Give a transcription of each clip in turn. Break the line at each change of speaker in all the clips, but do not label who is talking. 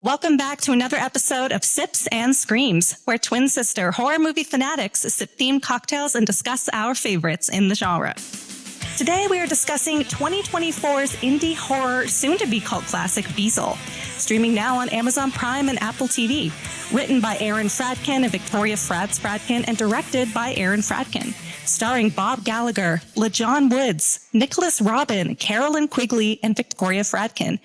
Welcome back to another episode of Sips and Screams, where twin sister horror movie fanatics sip themed cocktails and discuss our favorites in the genre. Today we are discussing 2024's indie horror soon-to-be cult classic Beezel, streaming now on Amazon Prime and Apple TV, written by Aaron Fradkin and Victoria Fradkin, and directed by Aaron Fradkin. Starring Bob Gallagher, LeJon Woods, Nicholas Robin, Carolyn Quigley, and Victoria Fradkin.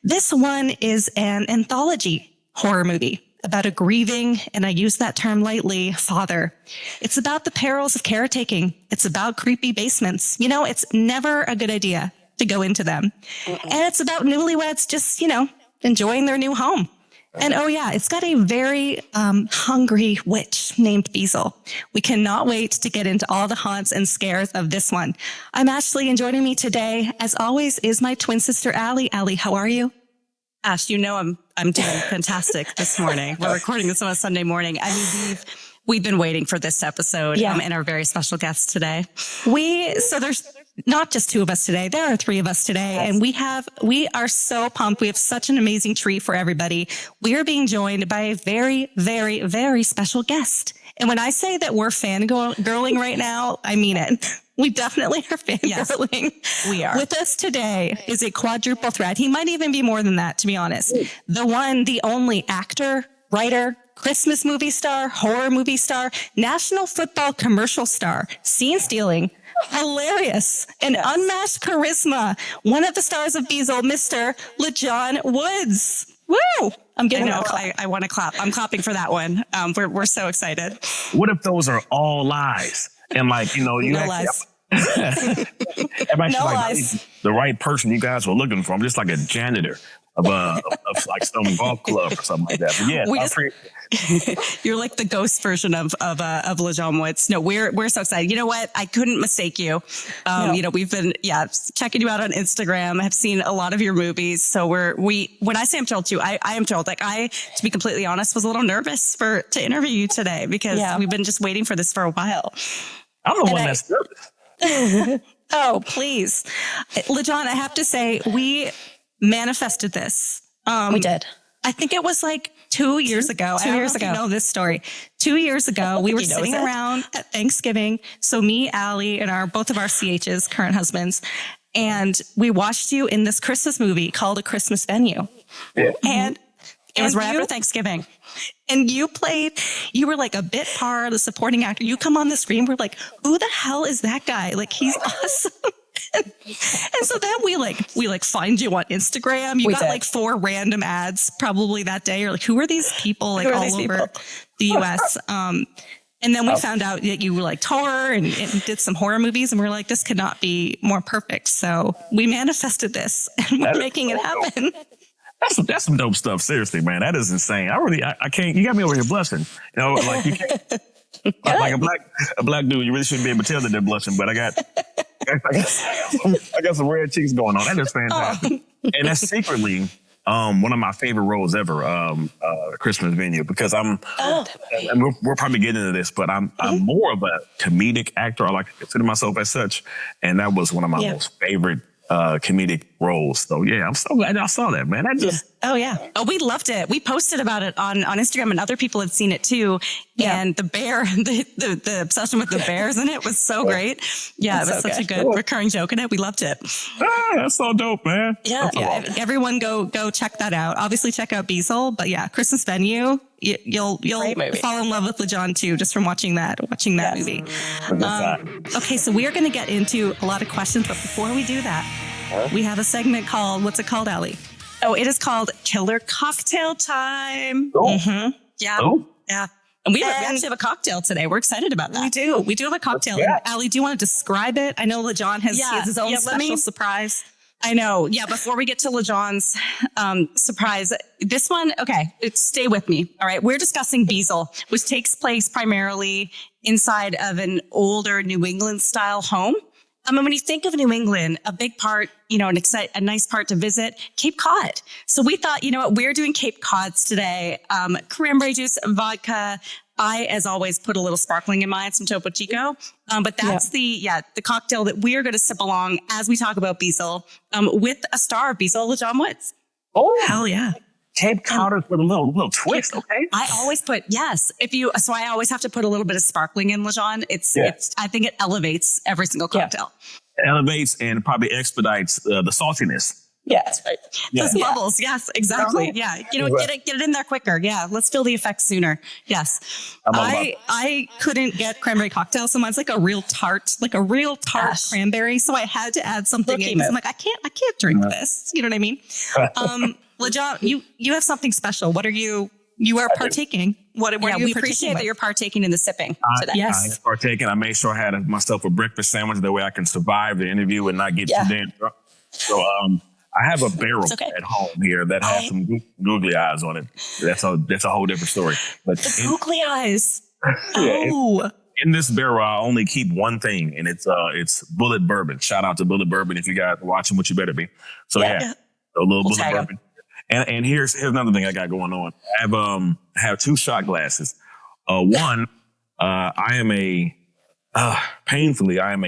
This one is an anthology horror movie about a grieving, and I use that term lightly, father. It's about the perils of caretaking. It's about creepy basements. You know, it's never a good idea to go into them. And it's about newlyweds just, enjoying their new home. And oh yeah, it's got a very hungry witch named Beezel. We cannot wait to get into all the haunts and scares of this one. I'm Ashley, and joining me today, as always, is my twin sister, Allie. Allie, how are you?
Ash, I'm doing fantastic this morning. We're recording this on a Sunday morning. I mean, we've been waiting for this episode and our very special guest today.
So there's not just two of us today. There are three of us today. Yes. And we are so pumped. We have such an amazing treat for everybody. We are being joined by a very, very, very special guest. And when I say that we're fangirling right now, I mean it. We definitely are fangirling.
Yes, we are.
With us today is a quadruple threat. He might even be more than that, to be honest. The one, the only actor, writer, Christmas movie star, horror movie star, national football commercial star, scene stealing, hilarious, and unmatched charisma. One of the stars of Beezel, Mr. LeJon Woods. Woo!
I want to clap. I'm clapping for that one. We're so excited.
What if those are all lies? And you
no lies.
No lies.
The right person you guys were looking for. I'm just like a janitor of some golf club or something like that. But yeah,
you're like the ghost version of LeJon Woods. No, we're so excited. You know what? I couldn't mistake you. No. We've been checking you out on Instagram. I have seen a lot of your movies. So when I say I'm thrilled too, I am thrilled. To be completely honest, was a little nervous to interview you today because we've been just waiting for this for a while.
I'm the one that's nervous.
Oh, please. LeJon, I have to say, we manifested this.
We did.
I think it was 2 years ago. I don't know if you know this story. 2 years ago, we were sitting around at Thanksgiving. So me, Allie, and both of our CH's, current husbands, and we watched you in this Christmas movie called A Christmas Venue.
Yeah.
And
it was right after Thanksgiving.
And you were like a bit part, the supporting actor. You come on the screen, we're like, who the hell is that guy? He's awesome. And so then we find you on Instagram. You got 4 random ads probably that day. You're like, who are these people all over the US? And then we found out that you were tour and did some horror movies, and we're like, this could not be more perfect. So we manifested this, and we're making it happen.
That's some dope stuff. Seriously, man, that is insane. I can't. You got me over here blushing. You can't. Like a black dude, you really shouldn't be able to tell that they're blushing. But I got some red cheeks going on. That is fantastic, and that's secretly one of my favorite roles ever. Christmas Venue, because and we're probably getting into this, but I'm more of a comedic actor. I like to consider myself as such, and that was one of my most favorite comedic roles. So yeah, I'm so glad I saw that, man.
Oh,
we loved it. We posted about it on Instagram, and other people had seen it too. Yeah. And the bear, the obsession with the bears in it was so great. Yeah, it was such a good recurring joke in it. We loved it.
That's so dope, man.
Yeah. Everyone go check that out. Obviously check out Beezel, but Christmas Venue. You'll fall in love with LeJon too, just from watching that movie. Okay, so we are going to get into a lot of questions, but before we do that, we have a segment called, what's it called, Allie?
Oh, it is called Killer Cocktail Time.
Oh.
Mm-hmm. Yeah.
Oh.
Yeah. And we actually have a cocktail today. We're excited about that.
We do have a cocktail.
Yeah.
Allie, do you want to describe it? I know LeJon has his own special surprise.
I know. Yeah. Before we get to LeJon's surprise, this one, stay with me. All right. We're discussing Beezel, which takes place primarily inside of an older New England style home. And when you think of New England, a big part, a nice part to visit, Cape Cod. So we thought, we're doing Cape Cods today. Cranberry juice, vodka. I, as always, put a little sparkling in mine, some Topo Chico. But that's the cocktail that we are going to sip along as we talk about Beezel with a star of Beezel, LeJon Woods.
Oh,
hell yeah.
Cape Codders with a little twist, okay?
I always put, so I always have to put a little bit of sparkling in, LeJon. I think it elevates every single cocktail.
It elevates and probably expedites the saltiness.
Yeah, that's right. Those bubbles. Yes, exactly. Yeah. Get it in there quicker. Yeah. Let's feel the effects sooner. Yes. I couldn't get cranberry cocktail. So mine's like a real tart cranberry. So I had to add something in. I'm like, I can't drink this. You know what I mean? LeJon, you have something special. What are you are partaking? What are you we appreciate that you're partaking in the sipping today.
I partaking. I made sure I had myself a breakfast sandwich. That way I can survive the interview and not get too damn drunk. So, I have a barrel at home here that has some googly eyes on it. That's a whole different story. But
the googly eyes.
In this barrel, I only keep one thing, and it's Bullet Bourbon. Shout out to Bullet Bourbon. If you guys are watching, what you better be. So a little Bullet Bourbon. And here's another thing I got going on. I have 2 shot glasses. One, I am a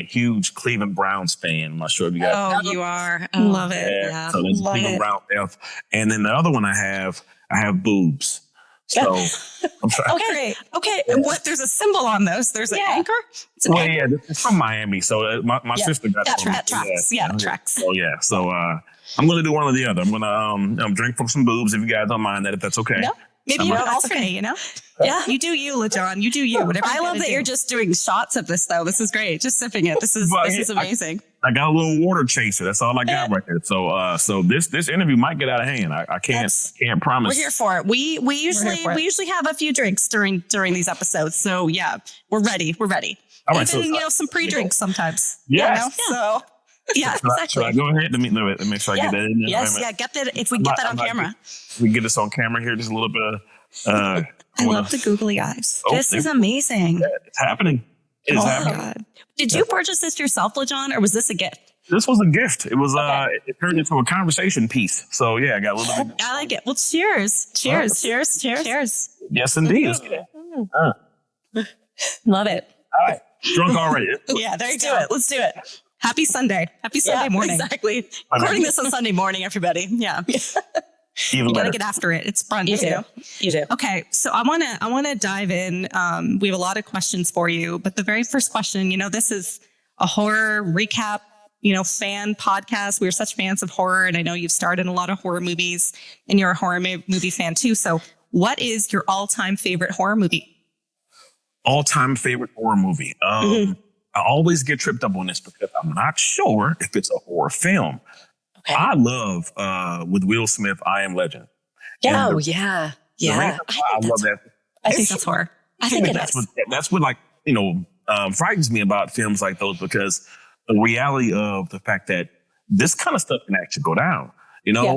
huge Cleveland Browns fan. I'm not sure if you guys.
Oh, you are. Oh, love it. Yeah.
So there's Cleveland Browns F. And then the other one I have boobs. So I'm trying.
Okay. And there's a symbol on those. There's an anchor.
It's from Miami. So my sister got it.
That tracks. Yeah, it tracks.
Oh yeah. So I'm gonna do one or the other. I'm gonna drink from some boobs if you guys don't mind that, if that's okay.
No. Maybe you also okay,
Yeah. You do you, LeJon. You do you. Whatever.
I love that you're just doing shots of this though. This is great. Just sipping it. This is amazing.
I got a little water chaser. That's all I got right there. So this interview might get out of hand. I can't promise.
We're here for it. We usually have a few drinks during these episodes. So yeah, we're ready. All
right.
Even some pre-drinks sometimes.
Yes.
So yeah, exactly.
Should I go ahead? Let me make sure I get that in there.
Yes, get that. If we get that on camera,
we get this on camera here. Just a little bit of.
I love the googly eyes.
This is amazing.
It's happening. It is happening.
God. Did you purchase this yourself, LeJon, or was this a gift?
This was a gift. It was it turned into a conversation piece. So yeah, I got a little bit.
I like it. Well, cheers.
Yes, indeed.
Love it.
All right. Drunk already.
Yeah, there you go. Let's do it.
Happy Sunday morning.
Exactly. Recording this on Sunday morning, everybody. Yeah.
You gotta get after it. It's brunch.
You do.
Okay, so I wanna dive in. We have a lot of questions for you, but the very first question, this is a horror recap, fan podcast. We're such fans of horror, and I know you've starred in a lot of horror movies, and you're a horror movie fan too. So, what is your all-time favorite horror movie?
All-time favorite horror movie. I always get tripped up on this because I'm not sure if it's a horror film. Okay. I love with Will Smith, I Am Legend.
Yeah.
I
love
that.
I think that's horror. I think
that's what frightens me about films like those, because the reality of the fact that this kind of stuff can actually go down,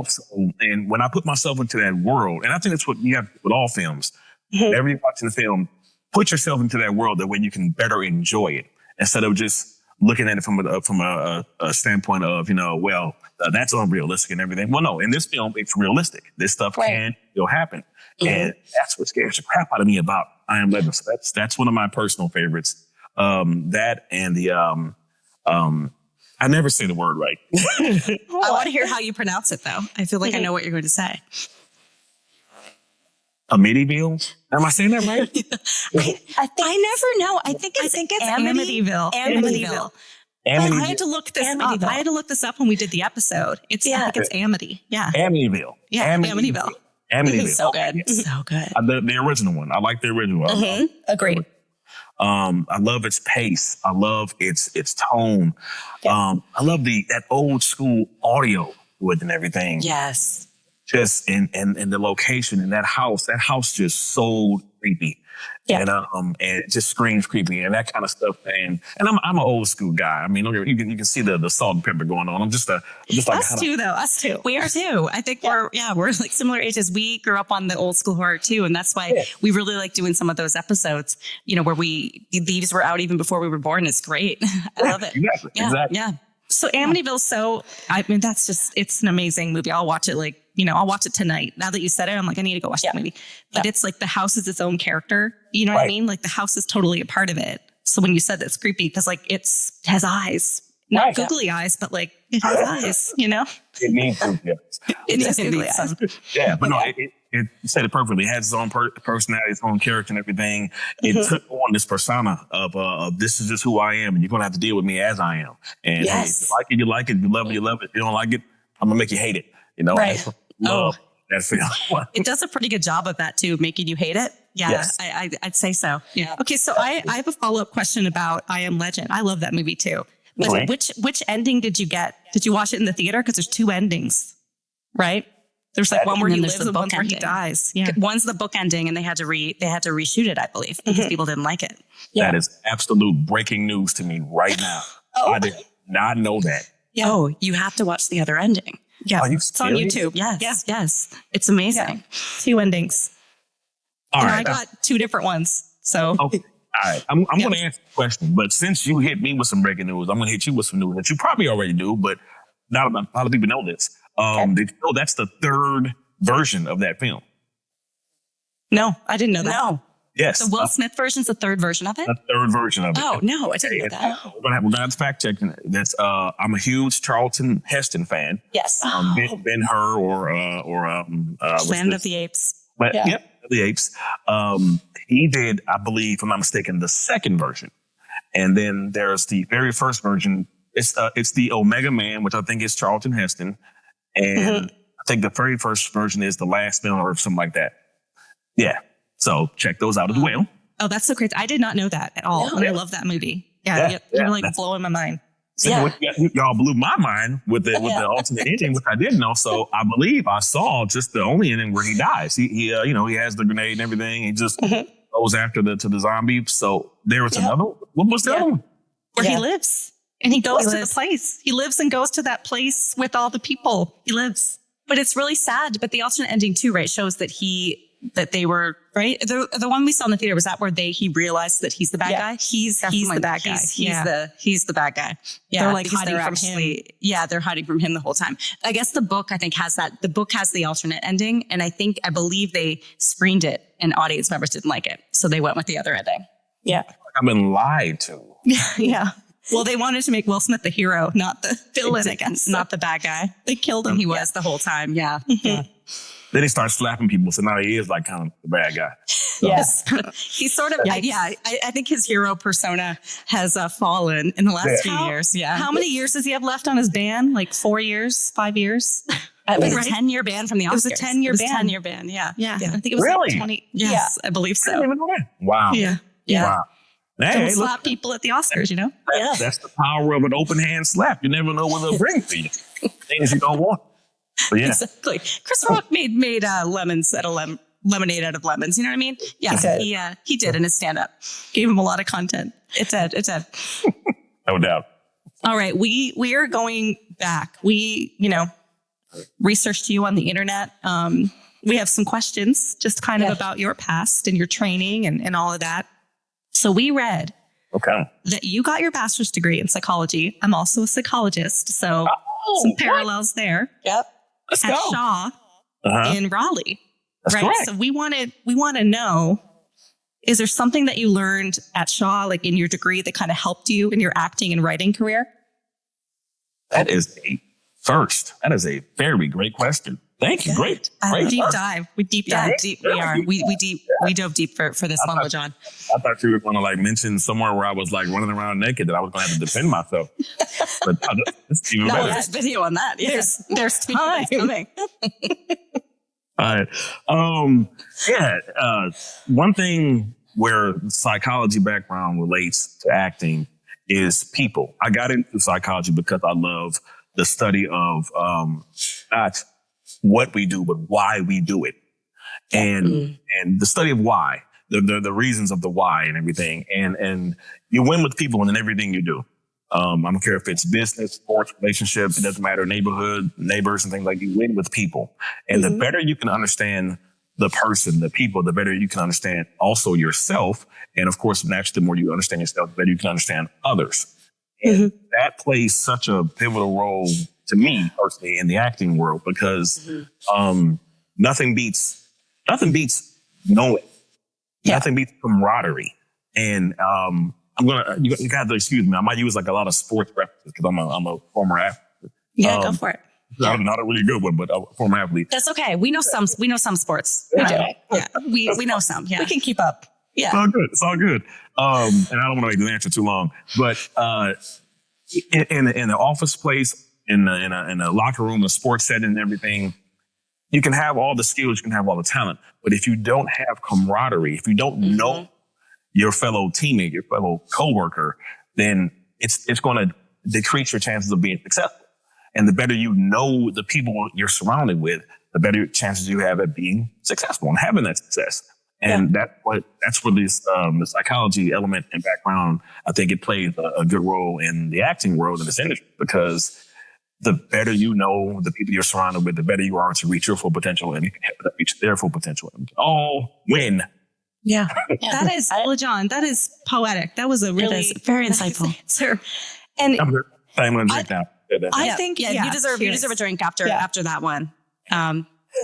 So, and when I put myself into that world, and I think that's what you have with all films. Whenever you're watching a film, put yourself into that world. That way you can better enjoy it, instead of just looking at it from a standpoint of, that's unrealistic and everything. Well, no, in this film, it's realistic. This stuff can still happen. And that's what scares the crap out of me about I Am Legend. So that's one of my personal favorites. That and the, I never say the word right.
I want to hear how you pronounce it, though. I feel like I know what you're going to say.
Amityville? Am I saying that right?
I never know. I think it's
Amityville.
Amityville.
I had to look this up. I had to look this up when we did the episode. I think it's Amity. Yeah.
Amityville.
Yeah. Amityville.
So good. So good.
The original one. I like the original one.
Agreed.
I love its pace. I love its tone. I love that old school audio with and everything.
Yes.
Just in the location in that house just so creepy. Yeah. And it just screams creepy and that kind of stuff. And I'm an old school guy. I mean, you can see the salt and pepper going on. I'm just like
us too. We are too. I think we're like similar ages. We grew up on the old school horror too, and that's why we really like doing some of those episodes. Where these were out even before we were born. It's great. I love it.
Exactly.
Yeah.
So Amityville. It's an amazing movie. I'll watch it I'll watch it tonight. Now that you said it, I'm like, I need to go watch that movie. But it's like the house is its own character. You know what I mean? Like the house is totally a part of it. So when you said that's creepy, because like it has eyes, not googly eyes, but like It has eyes, you know?
It needs to, yes.
It needs
some.
Yeah, but no, it said it perfectly. It has its own personality, its own character and everything. It took on this persona of this is just who I am, and you're going to have to deal with me as I am. And hey, if you like it, you like it. If you love it, you love it. If you don't like it, I'm going to make you hate it. You know?
Right.
Love that film.
It does a pretty good job of that too, making you hate it. Yeah,
Yes.
I'd say so. Yeah.
Okay, so I have a follow-up question about I Am Legend. I love that movie too. But
Right.
which ending did you get? Did you watch it in the theater? Because there's two endings, right? There's like one where
And
he
then there's
lives
the
and one
book
where he
ending.
dies. Yeah.
One's the book ending, and they had to reshoot it, I believe, because people didn't like it.
That is absolute breaking news to me right now. I did not know that.
Yeah.
Oh, you have to watch the other ending.
Yeah.
Are you
It's on
serious?
YouTube.
Yes,
Yeah.
yes, it's amazing.
Two endings.
All
And
right.
I got two different ones. So
Okay. All right. I'm going to answer the question, but since you hit me with some breaking news, I'm going to hit you with some news that you probably already do, but not a lot of people know this. Did you know that's the third version of that film?
no, I didn't know that.
No,
Yes.
the Will Smith version's the third version of it.
the third version of it.
Oh no, I didn't know that.
We're gonna have to fact check it. That's I'm a huge Charlton Heston fan.
Yes,
Ben Hur or what's
Planet
this?
of the Apes.
But, yep, the Apes. He did, I believe, if I'm not mistaken, the second version, and then there's the very first version. It's the Omega Man, which I think is Charlton Heston, and I think the very first version is the Last Man on Earth, something like that. Yeah, so check those out as well.
Oh, that's so crazy. I did not know that at all. And I love that movie. Yeah, you're like blowing my mind.
So y'all blew my mind with the alternate ending, which I didn't know. So I believe I saw just the only ending where he dies. He has the grenade and everything. He just goes after to the zombie. So there was another. What was the other one?
Where he lives. And he goes to the place. He lives and goes to that place with all the people. He lives.
But it's really sad. But the alternate ending too, right, shows that they were right. The one we saw in the theater, was that where he realized that he's the bad guy. He's the bad guy. He's the bad guy. Yeah,
they're like
because
hiding from him.
Yeah, they're hiding from him the whole time. I guess the book has that. The book has the alternate ending, and I believe they screened it, and audience members didn't like it, so they went with the other ending.
Yeah.
I've been lied to.
Yeah. Well, they wanted to make Will Smith the hero, not the villain, I guess.
Not the bad guy.
They killed him.
He was the whole time. Yeah.
Then he starts slapping people, so now he is like kind of the bad guy. So,
Yes.
He's sort of, I think his hero persona has fallen in the last few years. Yeah.
How many years does he have left on his ban? Like 4 years, 5 years?
It was a 10-year ban from the Oscars.
It was a 10-year ban.
10-year ban. Yeah.
Yeah. I think it was
Really?
like 20.
Yes, I believe
I didn't
so.
even know that. Wow.
Yeah. Yeah.
Wow. Hey,
Don't
look,
slap people at the Oscars, you know?
that's the power of an open hand slap. You never know what they'll bring for you. Things you don't want. But yeah.
Exactly. Chris Rock made lemons out of lemonade out of lemons. You know what I mean? Yeah. He did in his stand-up.
Gave him a lot of content.
It did.
No doubt.
All right. We are going back. We, researched you on the internet. We have some questions just kind of about your past and your training and all of that. So we read that you got your bachelor's degree in psychology. I'm also a psychologist. So some parallels there.
Yep.
Let's
at
go.
Shaw in Raleigh.
That's correct.
So we want to know, is there something that you learned at Shaw, like in your degree, that kind of helped you in your acting and writing career?
That is a first. That is a very great question. Thank you. Great.
Deep dive. We deep dive.
Deep. We are. We dove deep for this one, LeJon.
I thought you were going to mention somewhere where I was running around naked that I was going to have to defend myself. But it's even better.
There's video on that. Yes.
There's time.
Coming.
All right. One thing where psychology background relates to acting is people. I got into psychology because I love the study of not what we do, but why we do it. And the study of why, the reasons of the why and everything. And you win with people in everything you do. I don't care if it's business, sports, relationships, it doesn't matter, neighborhood, neighbors and things like you win with people. And the better you can understand the person, the people, the better you can understand also yourself. And of course, naturally, the more you understand yourself, the better you can understand others. And that plays such a pivotal role to me personally in the acting world because nothing beats knowing. Nothing beats camaraderie. And you got to excuse me. I might use a lot of sports references because I'm a former athlete.
Yeah, go for it.
Not a really good one, but a former athlete.
That's okay. We know some sports. We do. Yeah. We know some. Yeah.
We can keep up. Yeah.
It's all good. It's all good. And I don't want to make the answer too long, but in an office place, in a locker room, a sports setting, and everything, you can have all the skills, you can have all the talent, but if you don't have camaraderie, if you don't know your fellow teammate, your fellow coworker, then it's going to decrease your chances of being successful. And the better you know the people you're surrounded with, the better chances you have at being successful and having that success. And that's where this the psychology element and background, I think it plays a good role in the acting world in this industry, because the better you know the people you're surrounded with, the better you are to reach your full potential and reach their full potential. All win.
Yeah. That is, LeJon, that is poetic. That was a really
very insightful
answer. And
I'm going to drink now.
I think,
you deserve a drink after that one.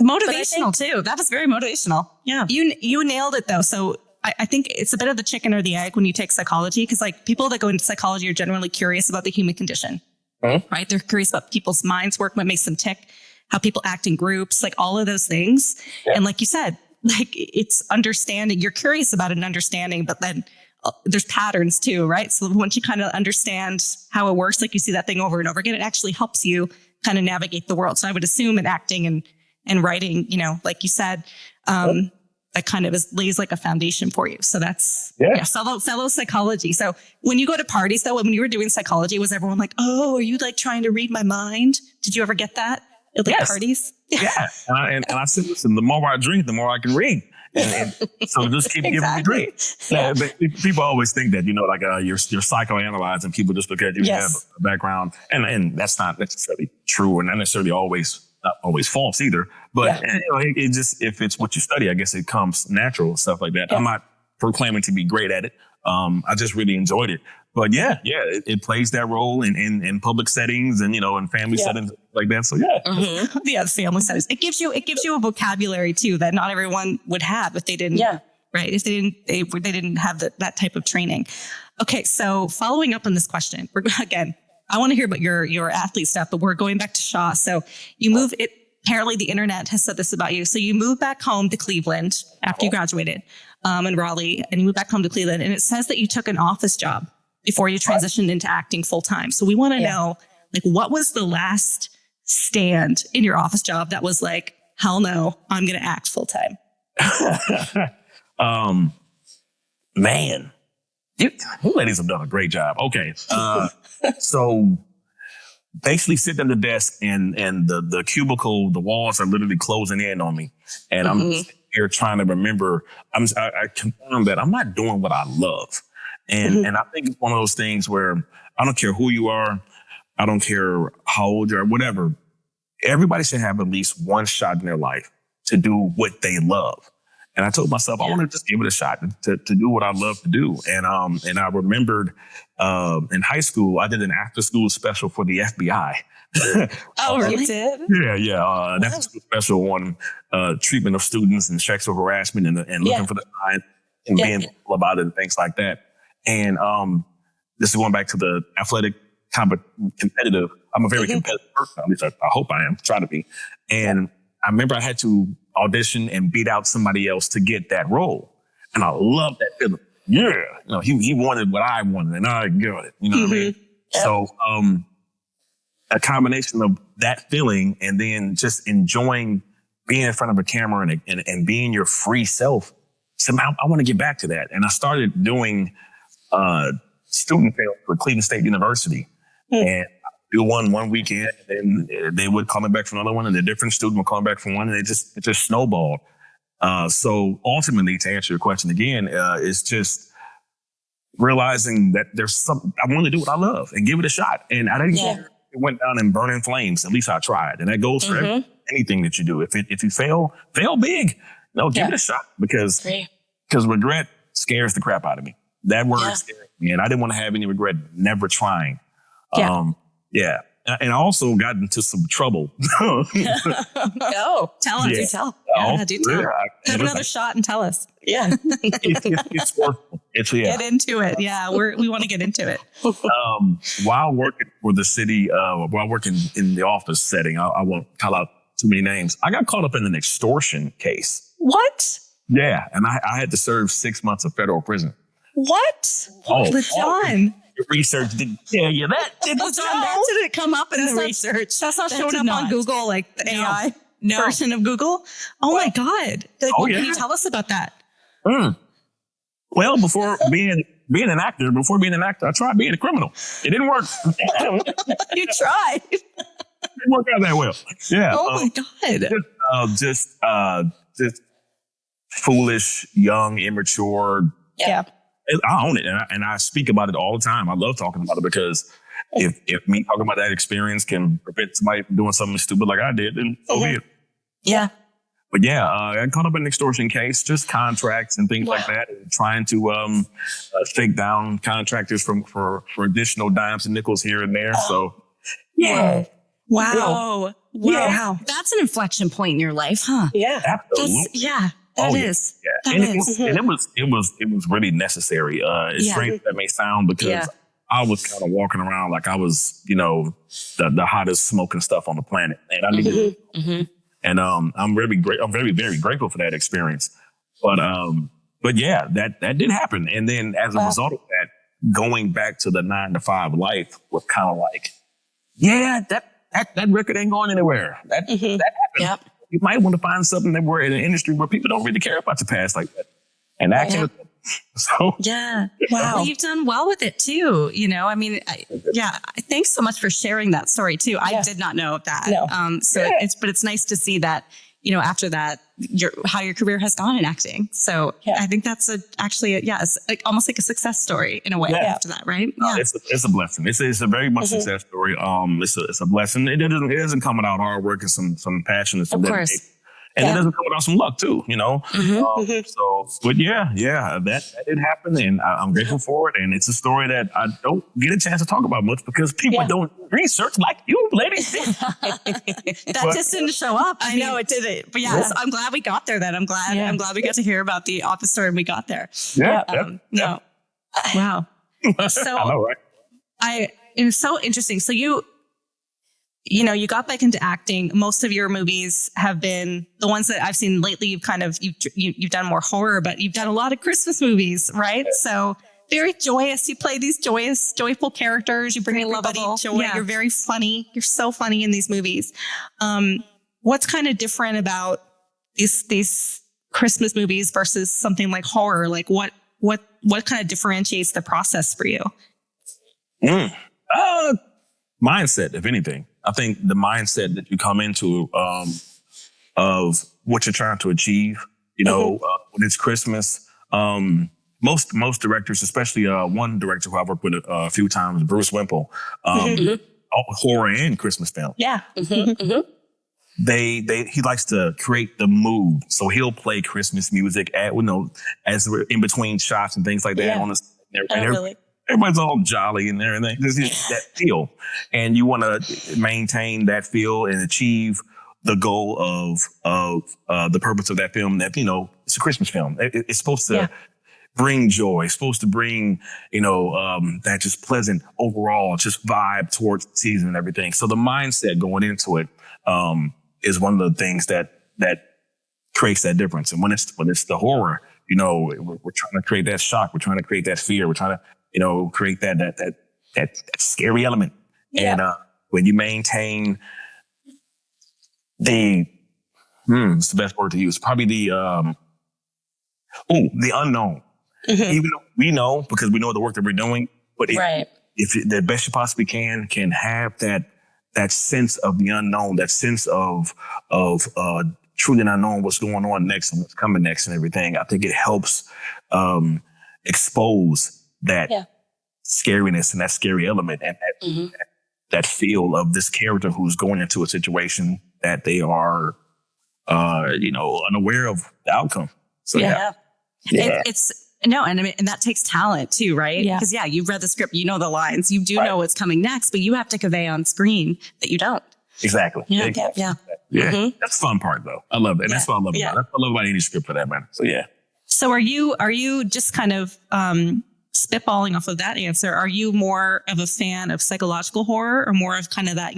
Motivational too. That was very motivational. Yeah.
You nailed it though. So I think it's a bit of the chicken or the egg when you take psychology, because like people that go into psychology are generally curious about the human condition, right? They're curious about people's minds work, what makes them tick, how people act in groups, like all of those things. Yeah. And like you said, like it's understanding, you're curious about it and understanding, but then there's patterns too, right? So once you kind of understand how it works, like you see that thing over and over again, it actually helps you kind of navigate the world. So I would assume in acting and writing, you know, like you said, that kind of lays like a foundation for you. So that's fellow psychology. So when you go to parties though, when you were doing psychology, was everyone like, oh, are you like trying to read my mind? Did you ever get that at like parties?
Yeah. And I said, listen, the more I drink, the more I can read. And so just keep giving me drinks. Yeah. But people always think that, you know, like you're psychoanalyzing people just because you have a background. And that's not necessarily true, and not necessarily not always false either. But you know, it just, if it's what you study, I guess it comes natural and stuff like that. Yeah. I'm not proclaiming to be great at it. I just really enjoyed it. But it plays that role in public settings and, you know, in family settings like that. So
family settings. It gives you a vocabulary too that not everyone would have if they didn't. Yeah. Right. If they didn't have that type of training. Okay. So following up on this question, I want to hear about your athlete stuff, but we're going back to Shaw. So you move it. Apparently the internet has said this about you. So you moved back home to Cleveland after you graduated in Raleigh, and you moved back home to Cleveland. And it says that you took an office job before you transitioned into acting full time. So we want to know, like, what was the last stand in your office job that was like, hell no, I'm going to act full time?
Man, you ladies have done a great job. Okay. So basically sitting at the desk and the cubicle, the walls are literally closing in on me. And I'm here trying to remember, I confirm that I'm not doing what I love. And I think it's one of those things where I don't care who you are. I don't care how old you are, whatever. Everybody should have at least one shot in their life to do what they love. And I told myself, I want to just give it a shot to do what I love to do. And I remembered in high school, I did an after school special for the FBI.
Oh, really? Did?
Yeah. An after school special on treatment of students and sexual harassment and looking for the sign and being vocal about it and things like that. And this is going back to the athletic competitive. I'm a very competitive person. At least I hope I am. Try to be. And I remember I had to audition and beat out somebody else to get that role. And I love that feeling. Yeah. You know, he wanted what I wanted and I got it. You know what I mean? Yep. So a combination of that feeling and then just enjoying being in front of a camera and being your free self. Somehow I want to get back to that. And I started doing student film for Cleveland State University. And I do one weekend, and they would call me back for another one, and a different student would call me back for one, and it just snowballed. So ultimately, to answer your question again, is just realizing that there's something I want to do what I love and give it a shot. And I didn't care if it went down in burning flames. At least I tried, and that goes for anything that you do. If you fail big. No, give it a shot because regret scares the crap out of me. That word scares me, and I didn't want to have any regret never trying. And I also got into some trouble.
Tell us. Do tell. Do tell. Have another shot and tell us.
It's
Get into it. Yeah, we want to get into it.
While working for the city, while working in the office setting, I won't call out too many names. I got caught up in an extortion case.
What?
Yeah, and I had to serve 6 months of federal prison.
What? LeJon.
Research didn't tell you that.
That didn't come up in the research.
That's not showing up on Google, like the AI version of Google. Oh my God. Like, what can you tell us about that?
Well, before being an actor, I tried being a criminal. It didn't work.
You tried.
It didn't work out that well. Yeah.
Oh my God.
Just foolish, young, immature.
Yeah.
I own it, and I speak about it all the time. I love talking about it because if me talking about that experience can prevent somebody from doing something stupid like I did, then so be it.
Yeah.
But yeah, I got caught up in an extortion case, just contracts and things like that, and trying to shake down contractors for additional dimes and nickels here and there. So
yeah. Wow.
Yeah.
That's an inflection point in your life, huh?
Yeah. Absolutely.
That is.
Yeah. And it was really necessary. As strange as that may sound, because I was kind of walking around like I was, the hottest smoking stuff on the planet, and I needed And I'm very, very grateful for that experience. But yeah, that did happen. And then as a result of that, going back to the 9-to-5 life was kind of like, that record ain't going anywhere. That happened.
Yep.
You might want to find something that we're in an industry where people don't really care about your past like that. And that so
wow. Well, you've done well with it too. I mean, thanks so much for sharing that story too. I did not know that. No. It's nice to see that, after that, how your career has gone in acting. So I think that's it's almost like a success story in a way after that, right? Yeah.
It's a blessing. It's a very much success story. It's a blessing. It doesn't come without hard work and some passion and some dedication. And it doesn't come without some luck too, So, but that did happen, and I'm grateful for it. And it's a story that I don't get a chance to talk about much because people don't research like you, ladies.
That just didn't show up. I know it didn't, but I'm glad we got there. Then I'm glad we got to hear about the officer and we got there. No, wow. So
I know, right?
It was so interesting. So you got back into acting. Most of your movies have been the ones that I've seen lately. You've done more horror, but you've done a lot of Christmas movies, right? So very joyous. You play these joyful characters. You bring everybody joy. Yeah. You're very funny. You're so funny in these movies. What's kind of different about these Christmas movies versus something like horror? Like what kind of differentiates the process for you?
Mindset, if anything. I think the mindset that you come into of what you're trying to achieve, when it's Christmas, most directors, especially one director who I've worked with a few times, Bruce Wimple, horror and Christmas film.
Yeah.
He likes to create the mood, so he'll play Christmas music as we're in between shots and things like that on the. Everybody's all jolly and everything. There's that feel. And you want to maintain that feel and achieve the goal of the purpose of that film. That, it's a Christmas film. It's supposed to bring joy. It's supposed to bring, that just pleasant overall, just vibe towards the season and everything. So the mindset going into it is one of the things that creates that difference. And when it's the horror, we're trying to create that shock. We're trying to create that fear. We're trying to create that scary element. Yeah. And when you maintain what's the best word to use? Probably the unknown. Even though we know, because we know the work that we're doing, but if the best you possibly can have that sense of the unknown, that sense of truly not knowing what's going on next and what's coming next and everything, I think it helps expose that scariness and that scary element and that feel of this character who's going into a situation that they are, unaware of the outcome. So
and that takes talent too, right? Yeah. Because you've read the script, you know the lines, you do know what's coming next, but you have to convey on screen that you don't.
Exactly.
Yeah.
That's the fun part though. I love it. And that's what I love about it. That's what I love about any script for that matter. So
So are you just kind of spitballing off of that answer? Are you more of a fan of psychological horror or more of kind of that,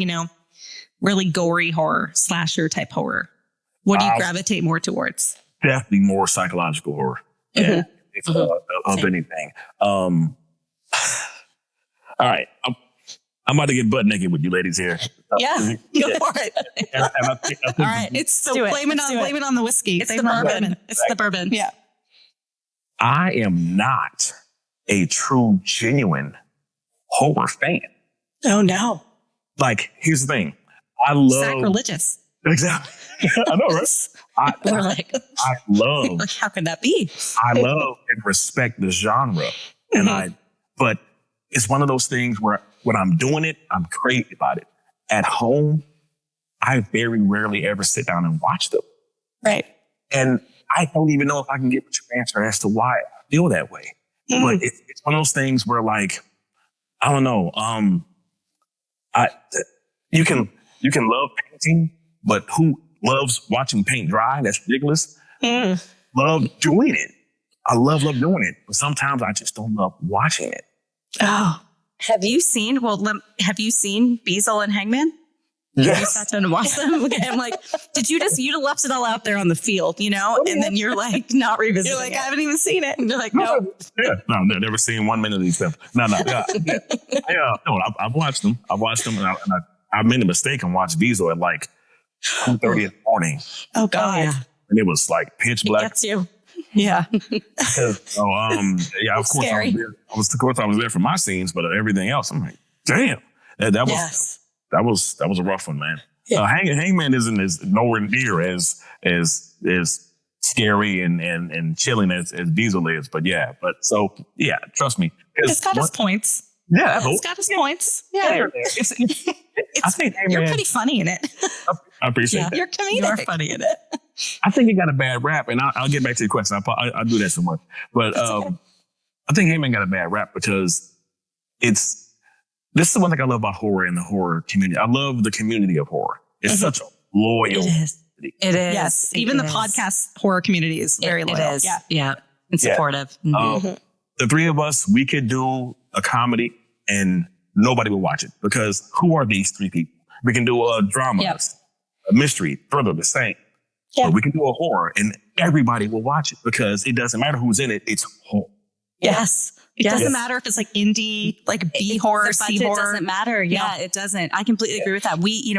really gory horror, slasher type horror? What do you gravitate more towards?
Definitely more psychological horror. Yeah. It's, of anything. All right. I'm about to get butt naked with you ladies here.
Yeah, go for it.
And I think
All right. Blame it on the whiskey. It's the bourbon. It's the bourbon. Yeah.
I am not a true, genuine horror fan.
Oh no.
Like, here's the thing. I love
sacrilegious.
Exactly. I know, right? I love.
Like, how can that be?
I love and respect the genre, but it's one of those things where when I'm doing it, I'm crazy about it. At home, I very rarely ever sit down and watch them.
Right.
And I don't even know if I can get your answer as to why I feel that way. But it's one of those things where, like, I don't know. You can love painting, but who loves watching paint dry? That's ridiculous. Love doing it. I love doing it, but sometimes I just don't love watching it.
Oh,
have you seen Beezel and Hangman?
Yes.
You sat down and watched them. Okay, I'm like, you left it all out there on the field, and then you're like not revisiting.
You're like, I haven't even seen it.
And you're like, no.
Yeah, no, never seen 1 minute of these stuff. No. No, I've watched them. And I made a mistake and watched Beezel at like 2:30 in the morning.
Oh God.
And it was like pitch black.
It gets you.
Yeah.
So, of course
scary.
I was there. I was there for my scenes, but everything else, I'm like, damn, that was a rough one, man.
Yeah.
Hangman isn't as nowhere near as scary and chilling as Beezel is, but trust me,
it's got its points.
Yeah,
it's got its points. Yeah,
I think Hangman,
you're pretty funny in it.
I appreciate that.
You're comedic. You're funny in it.
I think it got a bad rap, and I'll get back to your question. I do that so much, but
okay.
I think Hangman got a bad rap because this is the one thing I love about horror and the horror community. I love the community of horror. It's such a loyal.
It is.
Yes. Even the podcast horror community is very loyal.
It is. Yeah. And supportive.
The three of us, we could do a comedy and nobody would watch it because who are these three people? We can do a drama, a mystery, thriller, the same. Yeah. But we can do a horror and everybody will watch it because it doesn't matter who's in it. It's horror.
Yes. It doesn't matter if it's like indie, like B horror, C horror.
It doesn't matter. Yeah, it doesn't. I completely agree with that. We,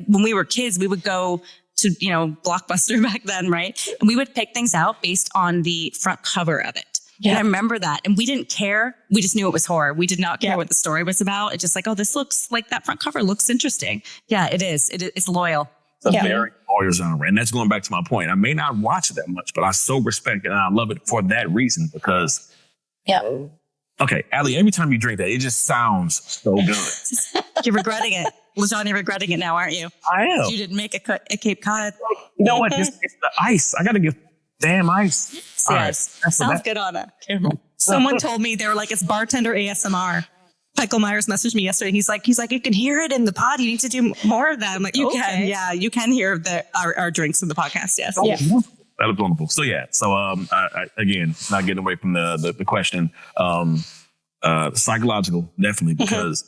when we were kids, we would go to, Blockbuster back then, right? And we would pick things out based on the front cover of it. Yeah. And I remember that. And we didn't care. We just knew it was horror. We did not care what the story was about. It's just like, oh, this looks like that front cover looks interesting. Yeah, it is. It's loyal.
It's a very loyal genre. And that's going back to my point. I may not watch it that much, but I so respect it and I love it for that reason because okay, Allie, every time you drink that, it just sounds so good.
You're regretting it. LeJon, you're regretting it now, aren't you?
I am.
You didn't make a Cape Cod.
You know what? It's the ice. I got to get damn ice.
All right. Sounds good on a camera.
Someone told me, they were like, it's bartender ASMR. Michael Myers messaged me yesterday. He's like, you can hear it in the pod. You need to do more of that. I'm like,
you
okay.
can. Yeah, you can hear our drinks in the podcast. Yes.
Yeah.
That was wonderful. So I again, not getting away from the question. Psychological, definitely, because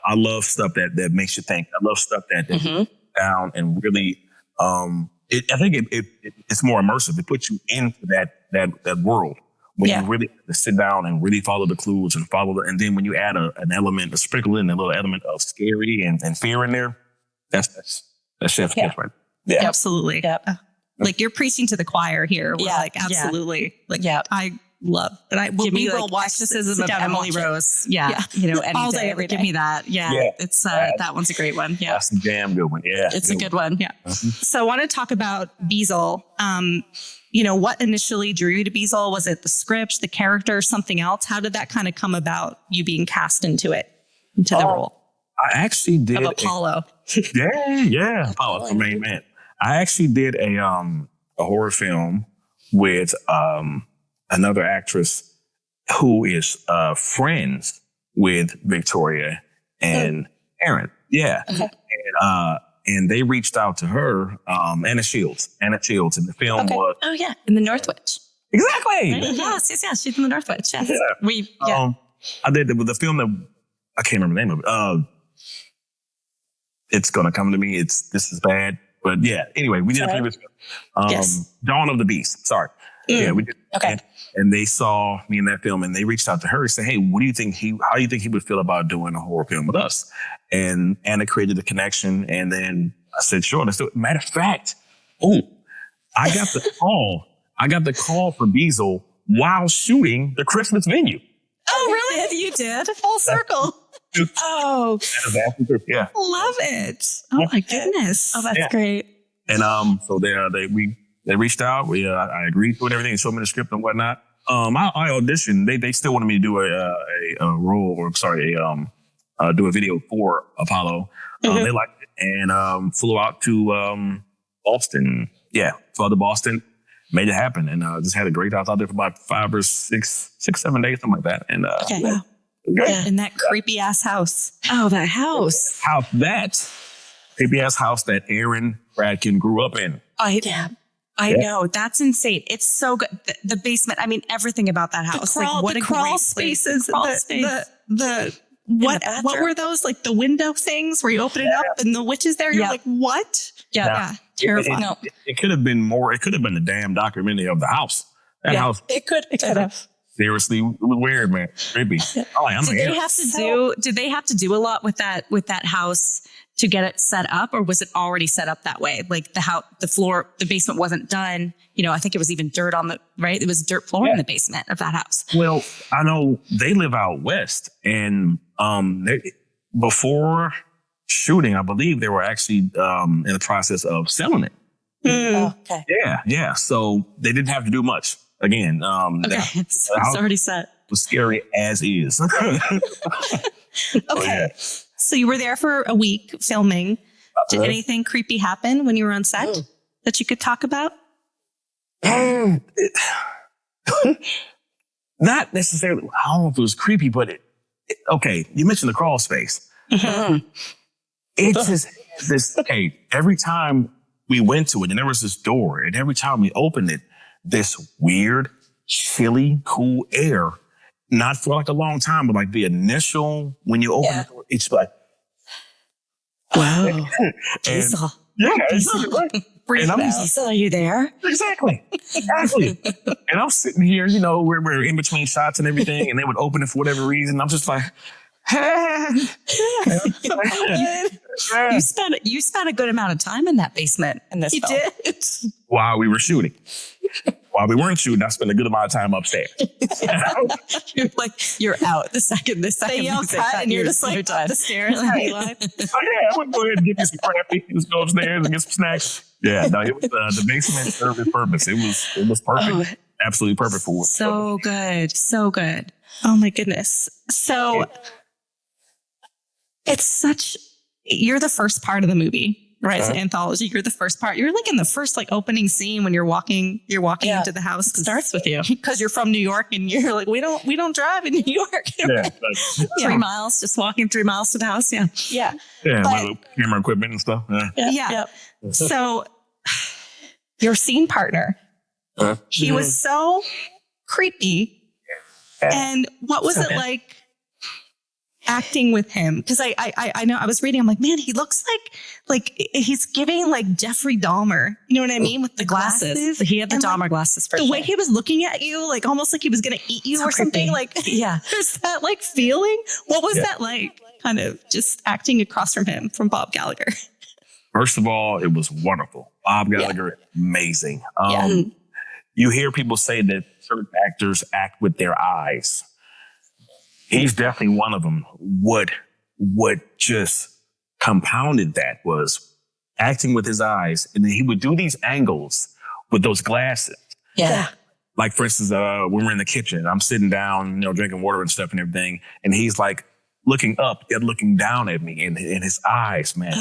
I love stuff that makes you think. I love stuff that down and really. I think it's more immersive. It puts you into that world when you really have to sit down and really follow the clues and and then when you add an element, a sprinkle in a little element of scary and fear in there, that's chef's kiss, right?
Yeah, absolutely. Yeah. Like you're preaching to the choir here. We're like, absolutely. Like, I love that. We will watch Exorcism of Emily Rose.
Yeah.
All day, every day.
Give me that. Yeah. It's that one's a great one. Yeah.
That's a damn good one. Yeah.
It's a good one.
Yeah. So I want to talk about Beezel. What initially drew you to Beezel? Was it the script, the character, something else? How did that kind of come about, you being cast into the role?
I actually did.
Of Apollo.
Apollo, the main man. I actually did a horror film with another actress who is friends with Victoria and Aaron. Yeah. Okay. And they reached out to her, Anna Shields, and the film was...
Oh, yeah. In The North Witch.
Exactly.
Yes. She's in the Northwoods. Yes.
Yeah. I did the film that I can't remember the name of it. It's gonna come to me. This is bad, but yeah. Anyway, we did a previous film. Dawn of the Beast. Sorry. Yeah, we did.
Okay.
And they saw me in that film, and they reached out to her and said, "Hey, what do you think how do you think he would feel about doing a horror film with us?" And Anna created the connection, and then I said, "Sure, let's do it." Matter of fact, I got the call. I got the call for Beezel while shooting the Christmas venue.
Oh, really? You did? Full circle. Oh,
yeah.
Love it. Oh my goodness. Oh, that's great.
And so they reached out. I agreed to it, everything, showed me the script and whatnot. I auditioned. They still wanted me to do a role, or sorry, do a video for Apollo. They liked it and flew out to Boston. Yeah, flew to Boston, made it happen, and just had a great time. I was out there for about 5 or 6, 7 days, something like that. And
in that creepy ass house. Oh, that house.
That creepy ass house that Aaron Bradkin grew up in.
I know. That's insane. It's so good. The basement. I mean, everything about that house.
The crawl spaces. What were those? Like the window things where you open it up and the witch is there. You're like, what?
Yeah. Terrifying.
It could have been more. It could have been the damn documentary of the house. That house.
It could have.
Seriously, it was weird, man. Creepy.
Did they have to do a lot with that house to get it set up, or was it already set up that way? Like the house, the floor, the basement wasn't done. I think it was even dirt on the right. It was dirt floor in the basement of that house.
Well, I know they live out west, and before shooting, I believe they were actually in the process of selling it.
Okay.
Yeah. So they didn't have to do much. Again,
it's already set.
Was scary as is.
Okay. So you were there for a week filming. Did anything creepy happen when you were on set that you could talk about?
Not necessarily. I don't know if it was creepy, but okay. You mentioned the crawl space. It's just this. Okay, every time we went to it, and there was this door, and every time we opened it, this weird, chilly, cool air. Not for like a long time, but like the initial when you open the door, it's like,
wow, Beezel.
Beezel,
are you there?
Exactly. And I'm sitting here, we're in between shots and everything, and they would open it for whatever reason. I'm just like,
You spent a good amount of time in that basement in this film.
You did.
While we were shooting. While we weren't shooting, I spent a good amount of time upstairs.
You're out the second
they yell cut and you're just like up the stairs.
I would go ahead and get me some crap. Just go upstairs and get some snacks. Yeah, no, it was the basement served its purpose. It was perfect. Absolutely perfect for us.
So good. So good.
Oh my goodness. So you're the first part of the movie. Right, it's an anthology. You're the first part. You're like in the first opening scene when you're walking into the house.
It starts with you
because you're from New York, and you're like, we don't drive in New York.
3 miles, just walking 3 miles to the house.
Yeah, my camera equipment and stuff.
Yeah. So your scene partner, he was so creepy. And what was it like acting with him? Because I know I was reading, I'm like, man, he looks like he's giving like Jeffrey Dahmer. You know what I mean? With the glasses.
He had the Dahmer glasses for
the way he was looking at you, like almost like he was gonna eat you or something. Like, there's that like feeling. What was that like? Kind of just acting across from him, from Bob Gallagher.
First of all, it was wonderful. Bob Gallagher, amazing. You hear people say that certain actors act with their eyes. He's definitely one of them. What just compounded that was acting with his eyes, and then he would do these angles with those glasses.
Yeah.
Like for instance, when we're in the kitchen, I'm sitting down, drinking water and stuff and everything, and he's like looking up and looking down at me, and his eyes, man,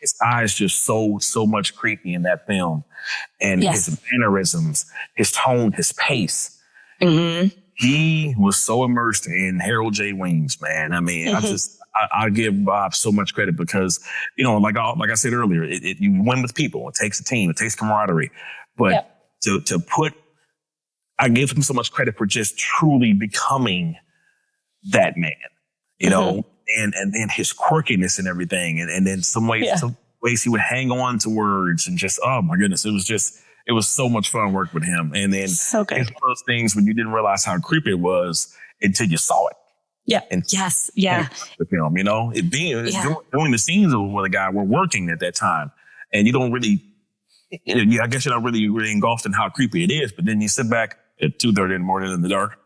his eyes just so much creepy in that film, and his mannerisms, his tone, his pace. Mm-hmm. He was so immersed in Harold J. Wings, man. I mean, I give Bob so much credit because, like I said earlier, you win with people. It takes a team. It takes camaraderie. But to put I gave him so much credit for just truly becoming that man, you know, and then his quirkiness and everything. And then some ways he would hang on to words and just, oh my goodness, it was so much fun work with him. And then it's one of those things when you didn't realize how creepy it was until you saw it.
Yeah.
And the film, you know, doing the scenes with a guy we're working at that time, and you don't really, I guess you're not really engulfed in how creepy it is. But then you sit back at 2:30 in the morning in the dark.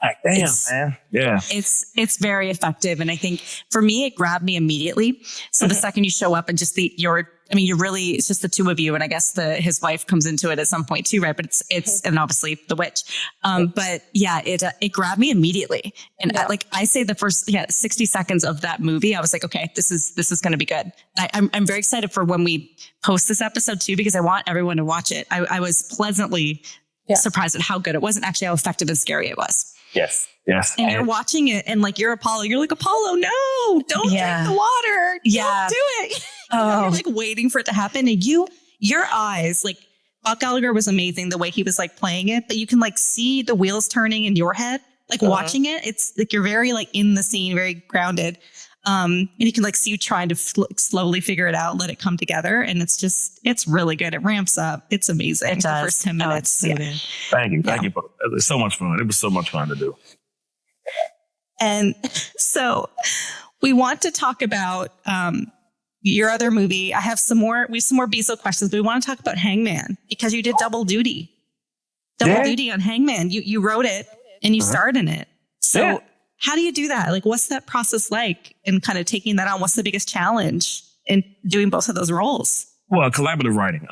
Like, damn, man. Yeah.
It's very effective. And I think for me, it grabbed me immediately. So the second you show up and just it's just the two of you. And I guess his wife comes into it at some point too, right? But it's and obviously the witch. But yeah, it grabbed me immediately. And I say the first 60 seconds of that movie, I was like, okay, this is going to be good. I'm very excited for when we post this episode too, because I want everyone to watch it. I was pleasantly surprised at how good it was and actually how effective and scary it was.
Yes.
And you're watching it and like you're Apollo. You're like, Apollo, no, don't drink the water. Don't do it. You're like waiting for it to happen. And your eyes, like Bob Gallagher was amazing the way he was like playing it, but you can like see the wheels turning in your head, like watching it. It's like you're very like in the scene, very grounded. And you can like see you trying to slowly figure it out, let it come together. And it's really good. It ramps up. It's amazing.
It does.
The first 10 minutes.
Thank you. Thank you. It was so much fun. It was so much fun to do.
And so we want to talk about your other movie. We have some more Beezel questions, but we want to talk about Hangman because you did double duty on Hangman. You wrote it and you starred in it. So how do you do that? Like, what's that process like in kind of taking that on? What's the biggest challenge in doing both of those roles?
Well, collaborative writing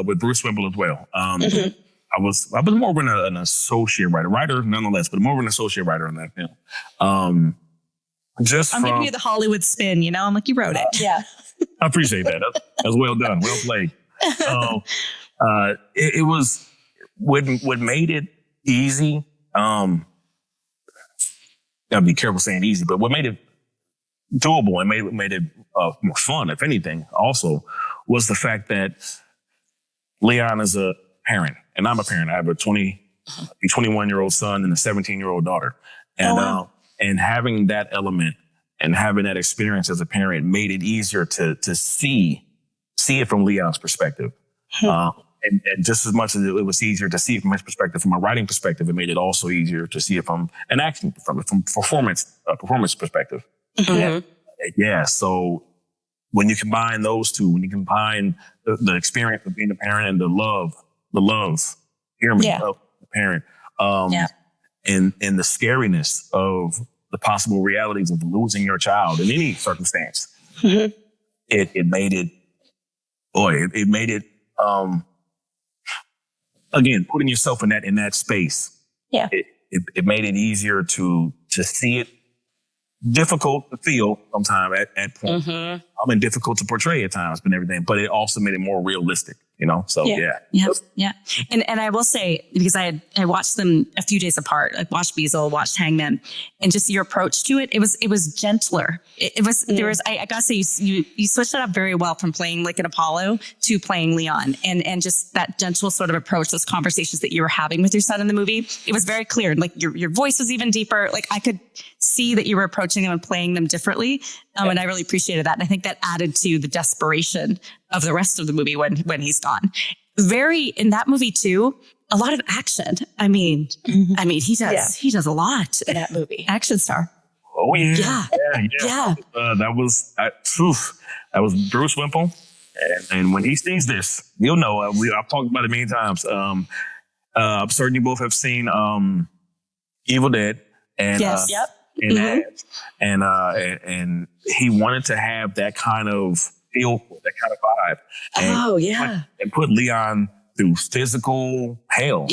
with Bruce Wimble as well. I was more of an associate writer nonetheless, but more of an associate writer on that film. I'm
giving you the Hollywood spin, you know? I'm like, you wrote it.
Yeah.
I appreciate that. That's well done. Well played. It was what made it easy. I'll be careful saying easy, but what made it doable and made it more fun, if anything, also was the fact that LeJon is a parent and I'm a parent. I have a 21-year-old son and a 17-year-old daughter. And and having that element and having that experience as a parent made it easier to see it from LeJon's perspective. And just as much as it was easier to see it from his perspective, from a writing perspective, it made it also easier to see it from an action, from performance perspective. Yeah. So when you combine those two, when you combine the experience of being a parent and the love, hear me, of the parent, and the scariness of the possible realities of losing your child in any circumstance, it made it. Again, putting yourself in that space, it made it easier to see it. Difficult to feel sometimes at points. I mean, difficult to portray at times, but everything. But it also made it more realistic, you know. So
yeah. And I will say, because I watched them a few days apart. I watched Beezel, watched Hangman, and just your approach to it. It was gentler. There was. I gotta say, you switched it up very well from playing like an Apollo to playing LeJon, and just that gentle sort of approach. Those conversations that you were having with your son in the movie. It was very clear. Like your voice was even deeper. Like I could see that you were approaching them and playing them differently. And I really appreciated that. And I think that added to the desperation of the rest of the movie when he's gone. In that movie too, a lot of action. I mean, he does a lot in that movie. Action star.
Oh yeah. That was Bruce Wimple. And when he sees this, you'll know, I've talked about it many times. I'm certain you both have seen Evil Dead. And, and he wanted to have that kind of feel, that kind of vibe. And put LeJon through physical hell.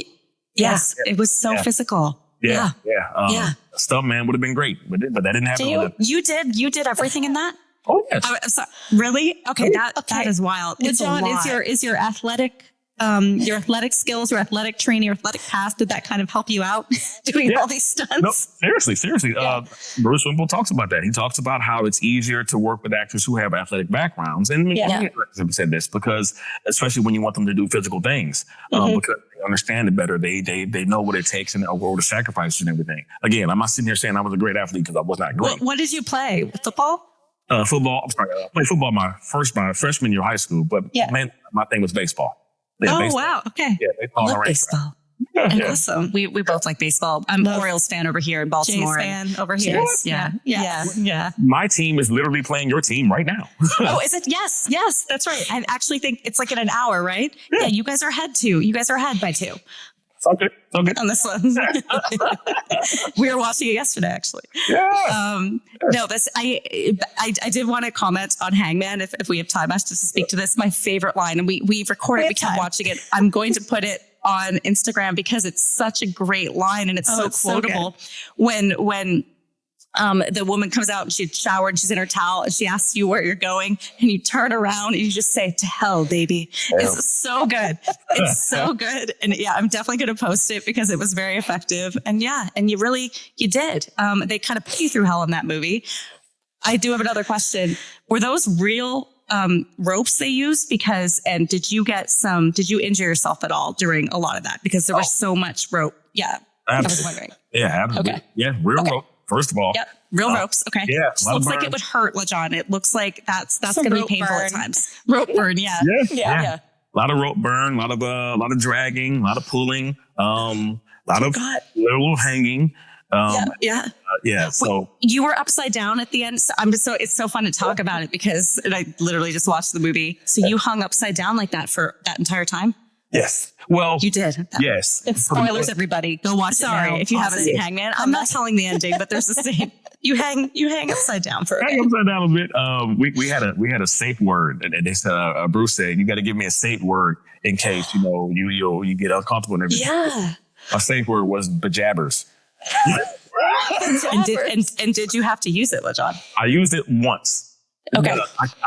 Yes, it was so physical.
Stuntman would have been great, but that didn't happen.
You did everything in that?
Oh yes.
I'm sorry. Really? Okay, that is wild.
LeJon, is your athletic skills, your athletic training, your athletic past, did that kind of help you out doing all these stunts?
No, seriously. Bruce Wimble talks about that. He talks about how it's easier to work with actors who have athletic backgrounds. And many directors have said this because, especially when you want them to do physical things, because understand it better. They know what it takes and all the sacrifices and everything. Again, I'm not sitting here saying I was a great athlete because I was not great.
What did you play? Football?
Football. I'm sorry. I played football my freshman year of high school, but man, my thing was baseball. Yeah, baseball.
Wow. Okay.
Yeah, baseball.
Love baseball.
Yeah.
Awesome. We both like baseball. I'm an Orioles fan over here in Baltimore.
Jays fan over here.
Yeah.
My team is literally playing your team right now.
Oh, is it? Yes, that's right. I actually think it's like in an hour, right? Yeah, you guys are ahead too. You guys are ahead by 2.
Okay.
On this one. We were watching it yesterday, actually.
Yeah.
No, I did want to comment on Hangman if we have time, just to speak to this. My favorite line, and we recorded, we kept watching it. I'm going to put it on Instagram because it's such a great line and it's so quotable. When the woman comes out and she'd showered and she's in her towel and she asks you where you're going and you turn around and you just say, "To hell, baby." It's so good. It's so good. And I'm definitely going to post it because it was very effective. And and you did. They kind of put you through hell in that movie. I do have another question. Were those real ropes they used? And did you injure yourself at all during a lot of that? Because there was so much rope. Yeah.
Absolutely.
I was wondering.
Yeah, absolutely.
Okay.
Yeah, real rope. First of all.
Yep. Real ropes. Okay.
Yeah.
Just looks like it would hurt, LeJon. It looks like that's going to be painful at times. Rope burn. Yeah.
Yeah. A lot of rope burn, a lot of dragging, a lot of pulling, a lot of little hanging. So
you were upside down at the end. So it's so fun to talk about it because I literally just watched the movie. So you hung upside down like that for that entire time?
Yes. Well,
you did.
Yes.
It's spoilers, everybody. Go watch it now. If you haven't seen Hangman. I'm not telling the ending, but there's the scene. You hang upside down for a bit.
Hang upside down a bit. We had a safe word, and they said Bruce said, "You got to give me a safe word in case you get uncomfortable and everything." Yeah. A safe word was bejabbers.
and did you have to use it, LeJon?
I used it once.
Okay.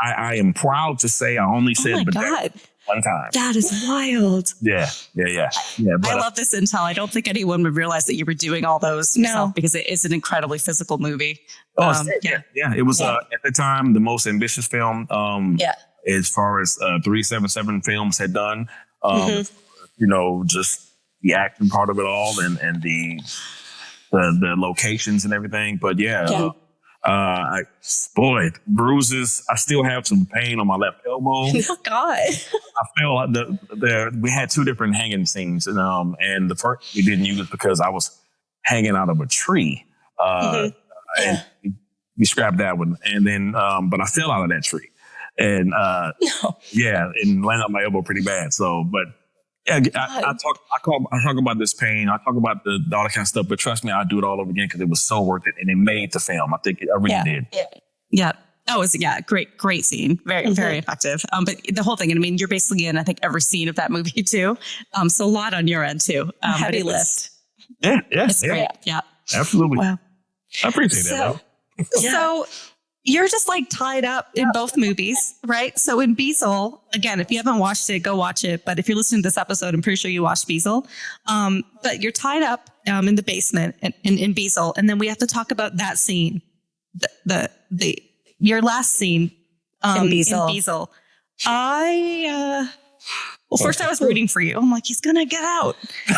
I am proud to say I only said
God.
one time.
That is wild.
Yeah. But,
I love this intel. I don't think anyone would realize that you were doing all those yourself because it is an incredibly physical movie.
It was at the time the most ambitious film. As far as 377 films had done. Just the acting part of it all and the locations and everything. But bruises. I still have some pain on my left elbow.
Oh God!
I feel like we had 2 different hanging scenes, and the first we didn't use it because I was hanging out of a tree. And we scrapped that one, and then but I fell out of that tree, and and landed on my elbow pretty bad. So, but. Yeah, I talk about this pain. I talk about all that kind of stuff. But trust me, I'd do it all over again because it was so worth it, and it made the film. I think it really did.
Yeah. Oh, it was great scene. Very very effective. But the whole thing. And I mean, you're basically in I think every scene of that movie too. So a lot on your end too.
Heavy lift.
Yeah.
It's great. Yeah.
Absolutely.
Wow.
I appreciate that.
So you're just like tied up in both movies, right? So in Beezel, again, if you haven't watched it, go watch it. But if you're listening to this episode, I'm pretty sure you watched Beezel. But you're tied up in the basement in Beezel. And then we have to talk about that scene, your last scene in Beezel. First I was rooting for you. I'm like, he's going to get out.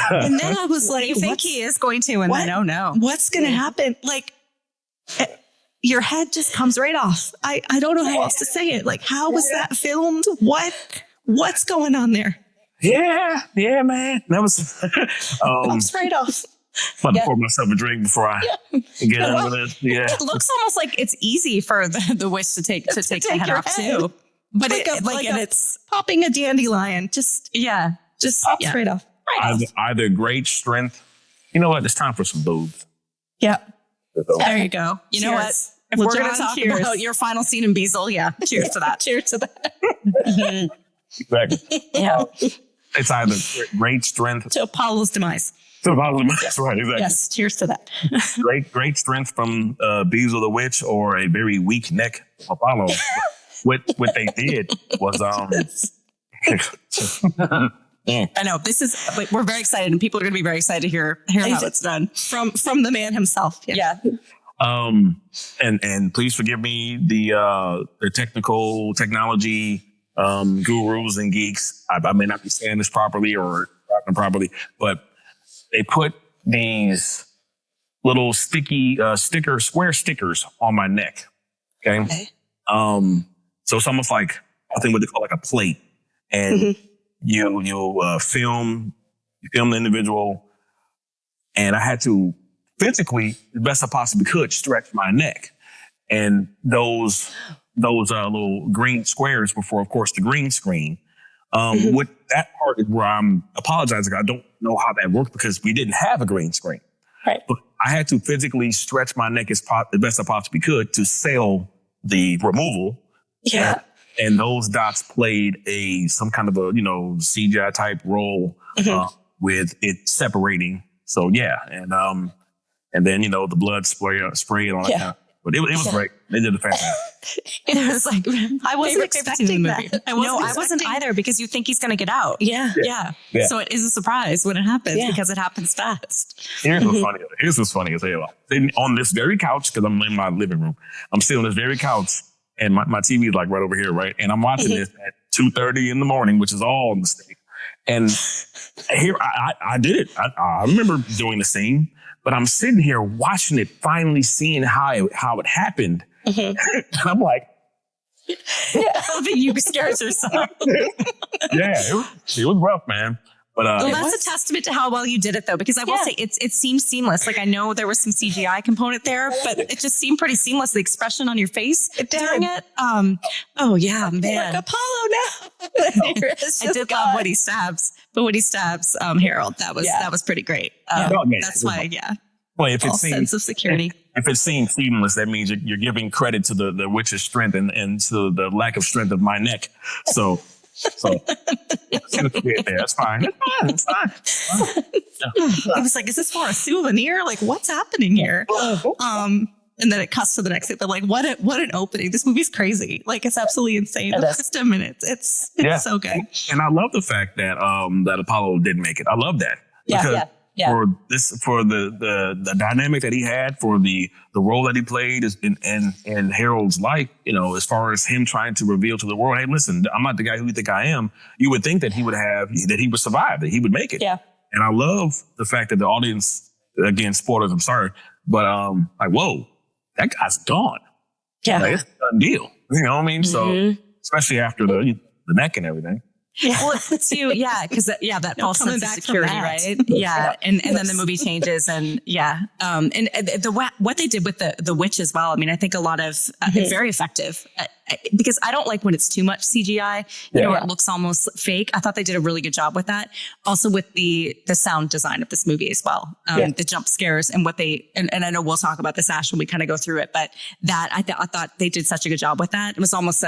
And then I was like,
you think he is going to? And then, oh no.
What's going to happen? Like, your head just comes right off. I don't know how else to say it. Like, how was that filmed? What's going on there?
Yeah, man. That was
comes right off.
I'm about to pour myself a drink before I get on with it. Yeah.
It looks almost like it's easy for the wish to take the head off too. But
it's popping a dandelion. Just pops right off.
Either great strength. You know what? It's time for some boobs.
Yeah.
There you go. You know what? If we're going to talk about your final scene in Beezel, cheers to that.
Cheers to that.
Exactly.
Yeah.
It's either great strength
to Apollo's demise.
That's right. Exactly.
Yes. Cheers to that.
great strength from Beezel the Witch, or a very weak neck of Apollo. What they did was
I know we're very excited, and people are going to be very excited to hear how it's done
from the man himself.
Yeah.
And please forgive me, the technology gurus and geeks. I may not be saying this properly or describing properly, but they put these little sticky square stickers on my neck. Okay. So it's almost like, I think what they call like a plate, and you'll film the individual, and I had to physically, the best I possibly could, stretch my neck. And those little green squares were for, of course, the green screen. With that part is where I'm apologizing. I don't know how that worked because we didn't have a green screen.
Right.
But I had to physically stretch my neck as best I possibly could to sell the removal.
Yeah.
And those dots played some kind of a, CGI type role with it separating. So yeah. And then, the blood spray and all that kind of. But it was great. They did a fantastic.
It was like,
I wasn't expecting that.
I wasn't either, because you think he's going to get out.
Yeah.
So it is a surprise when it happens because it happens fast.
Here's what's funny as hell. On this very couch, because I'm in my living room, I'm sitting on this very couch, and my TV is like right over here, right? And I'm watching this at 2:30 in the morning, which is all a mistake. And here I did it. I remember doing the scene. But I'm sitting here watching it, finally seeing how it happened. And I'm like,
you scared yourself.
it was rough, man. But
that's a testament to how well you did it, though, because I will say it seems seamless. Like, I know there was some CGI component there, but it just seemed pretty seamless. The expression on your face during it. Oh yeah, man.
Like Apollo now.
I did love when he stabs, Harold. That was pretty great. That's why,
Well, if it seems
sense of security.
If it seems seamless, that means you're giving credit to the witch's strength and to the lack of strength of my neck. So it's fine. It's fine.
I was like, is this for a souvenir? Like, what's happening here? And then it cuts to the next thing. But like, what an opening. This movie's crazy. Like, it's absolutely insane. The system, and it's so good.
And I love the fact that that Apollo didn't make it. I love that. For the dynamic that he had, for the role that he played in Harold's life, as far as him trying to reveal to the world, hey, listen, I'm not the guy who you think I am. You would think that he would survive, that he would make it.
Yeah.
And I love the fact that the audience, again, spoilers, I'm sorry, but like, whoa, that guy's gone.
Yeah.
Like, it's a done deal. You know what I mean? So especially after the neck and everything.
Yeah. Well, it puts you, because that false sense of security, right? Yeah. And then the movie changes, and what they did with the witch as well. I mean, I think a lot of it's very effective, because I don't like when it's too much CGI, where it looks almost fake. I thought they did a really good job with that. Also with the sound design of this movie as well, the jump scares and what and I know we'll talk about this, Ash, when we kind of go through it, but that I thought they did such a good job with that. It was almost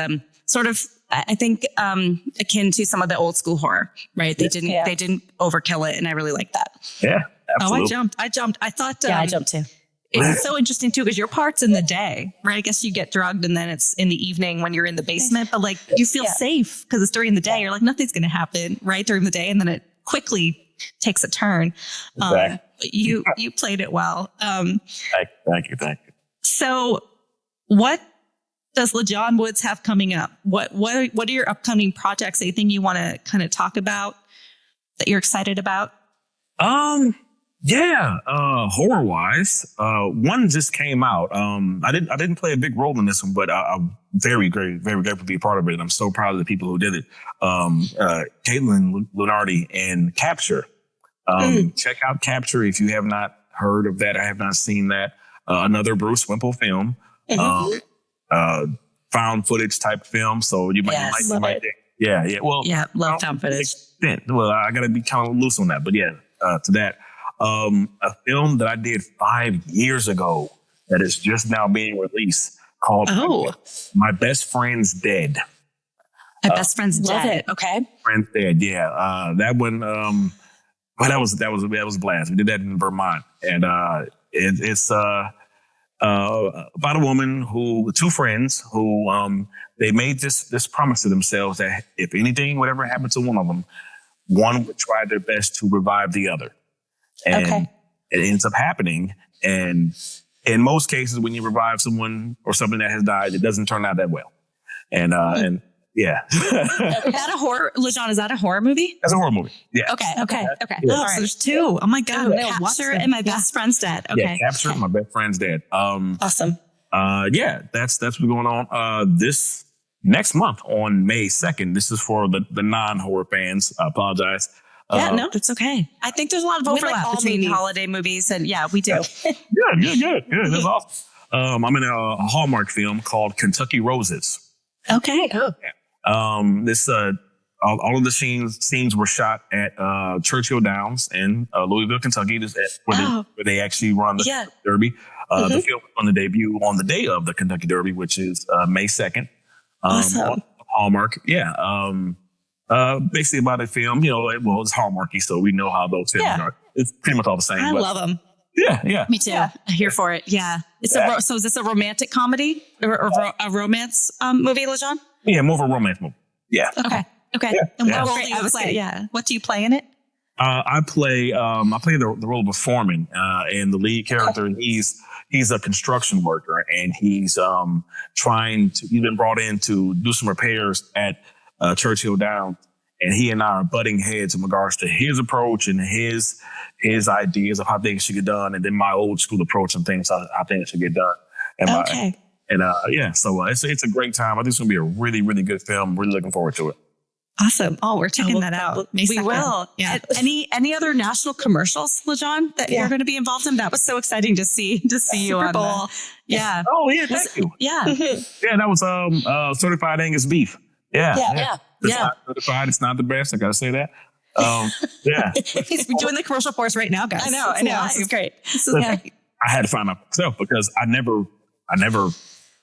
sort of, I think, akin to some of the old school horror, right? They didn't overkill it, and I really like that.
Yeah, absolutely.
Oh, I jumped. I thought,
I jumped too.
It's so interesting too, because your part's in the day, right? I guess you get drugged, and then it's in the evening when you're in the basement, but like you feel safe because it's during the day. You're like, nothing's going to happen right during the day, and then it quickly takes a turn. Exactly. You played it well.
Thank you.
So, what does LeJon Woods have coming up? What are your upcoming projects? Anything you want to kind of talk about that you're excited about?
Horror wise, one just came out. I didn't play a big role in this one, but I'm very grateful to be a part of it. And I'm so proud of the people who did it. Caitlin Lunardi and Capture. Check out Capture if you have not heard of that. I have not seen that. Another Bruce Wimple film. Found footage type film. So you might like it. Yeah. Well,
love found footage.
Well, I got to be kind of loose on that, but to that. A film that I did 5 years ago that is just now being released called My Best Friend's Dead.
My Best Friend's Dead. Okay.
Friend's Dead. Yeah. That one, that was a blast. We did that in Vermont. And, it's, about a woman two friends who, they made this promise to themselves that if anything would ever happen to one of them, one would try their best to revive the other. And it ends up happening. And in most cases, when you revive someone or something that has died, it doesn't turn out that well. And Yeah.
Is that a horror? LeJon, is that a horror movie?
That's a horror movie. Yeah.
Okay.
Yeah.
All
Oh,
right.
so there's two. Oh my God.
Oh,
I'll watch
Capture
them.
and My Best Friend's Dead. Okay.
Yeah, Capture, my best friend's dead.
Awesome.
Yeah, that's what's going on. This next month on May 2nd, this is for the non-horror fans. I apologize.
Yeah, no, that's okay. I think there's a lot of
We like
overlap
all
between
movies.
holiday movies, and yeah, we do.
Good. That's awesome. I'm in a Hallmark film called Kentucky Roses.
Okay.
This all of the scenes were shot at Churchill Downs in Louisville, Kentucky. This where they actually run the Derby. The film was on the debut on the day of the Kentucky Derby, which is May 2nd.
Awesome.
On Hallmark. Yeah. Basically about a film, it's Hallmarky, so we know how those films are. It's pretty much all the same.
I love them.
Yeah.
Me too. I'm here for it. Yeah. So is this a romantic comedy or a romance movie, LeJon?
Yeah, more of a romance movie. Yeah.
Okay.
Yeah.
And
Yeah.
what role do you play? Yeah. What do you play in it?
I play the role of a foreman, and the lead character. He's a construction worker, and he's he's been brought in to do some repairs at Churchill Downs, and he and I are butting heads in regards to his approach and his ideas of how things should get done, and then my old school approach and things I think should get done. And so it's a great time. I think it's gonna be a really, really good film. Really looking forward to it.
Awesome. Oh, we're checking that out. May
We
2nd.
will.
Yeah.
Any other national commercials, LeJon, that you're going to be involved in? That was so exciting to see you
Super
on
Bowl.
Yeah.
Oh yeah, thank you.
Yeah.
Yeah, that was certified Angus beef. Yeah. It's
Yeah.
not certified. It's not the best. I gotta say that. Yeah.
He's doing the commercial for us right now, guys.
I know. This is great.
This is great.
I had to find out myself because I never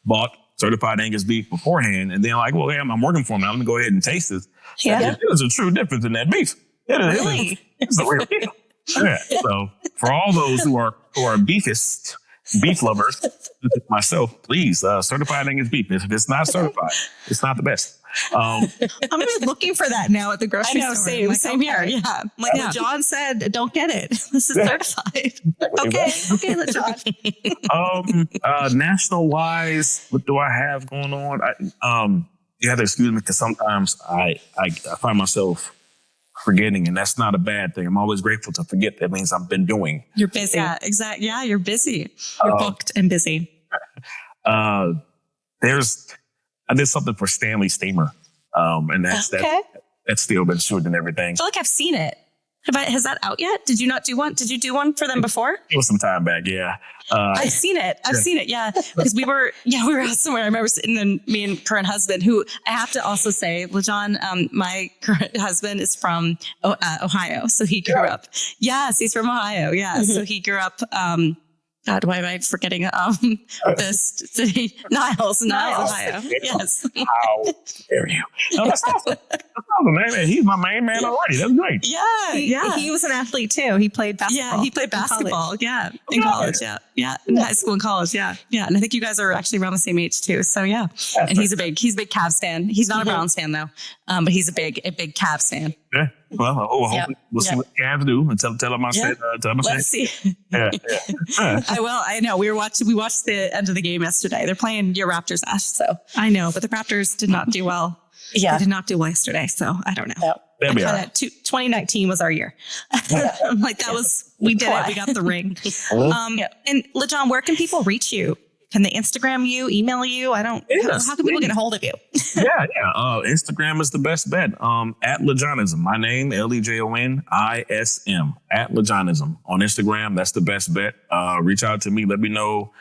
bought certified Angus beef beforehand, and then like, well, damn, I'm working for them. I'm gonna go ahead and taste this.
Yeah.
There's a true difference in that beef.
Really?
It's a real deal. Yeah. So for all those who are beefist, beef lovers, such as myself, please certified Angus beef. If it's not certified, it's not the best.
I'm gonna be looking for that now at the grocery store.
Same here. Yeah.
I'm like, John said, don't get it. This is certified. Okay, LeJon.
National wise, what do I have going on? You have to excuse me because sometimes I find myself forgetting, and that's not a bad thing. I'm always grateful to forget. That means I've been doing.
You're busy.
Yeah, exactly. Yeah, you're busy.
You're booked and busy.
I did something for Stanley Steamer, and that's still been shooting and everything.
I feel like I've seen it. Has that out yet? Did you not do one? Did you do one for them before?
It was some time back, yeah.
I've seen it. Yeah. Because we were out somewhere. I remember sitting in me and current husband, who I have to also say, LeJon, my current husband is from Ohio. So he grew up. Yes, he's from Ohio. Yeah. Mm-hmm. So he grew up, God, why am I forgetting this city? Niles, Ohio. Yes.
How dare you? No, that's awesome. That's awesome, man. He's my main man already. That's great.
Yeah.
He was an athlete too. He played basketball.
Yeah, he played basketball. In college. Yeah. In high school and college. Yeah. And I think you guys are actually around the same age too. So yeah. And he's a big Cavs fan. He's not a Browns fan though. But he's a big Cavs fan.
Yeah. Well, hopefully we'll see what the Cavs do and tell them I said.
Let's see.
Yeah.
I will. I know. We watched the end of the game yesterday. They're playing your Raptors, Ash. So
I know, but the Raptors did not do well.
Yeah.
They did not do well yesterday. So I don't know.
They'll be all right.
2019 was our year. I'm like, we did it. We got the ring. And LeJon, where can people reach you? Can they Instagram you, email you? How can people get a hold of you?
Yeah. Instagram is the best bet. At LeJonism. My name, LeJonism. At LeJonism. On Instagram, that's the best bet. Reach out to me. Let me know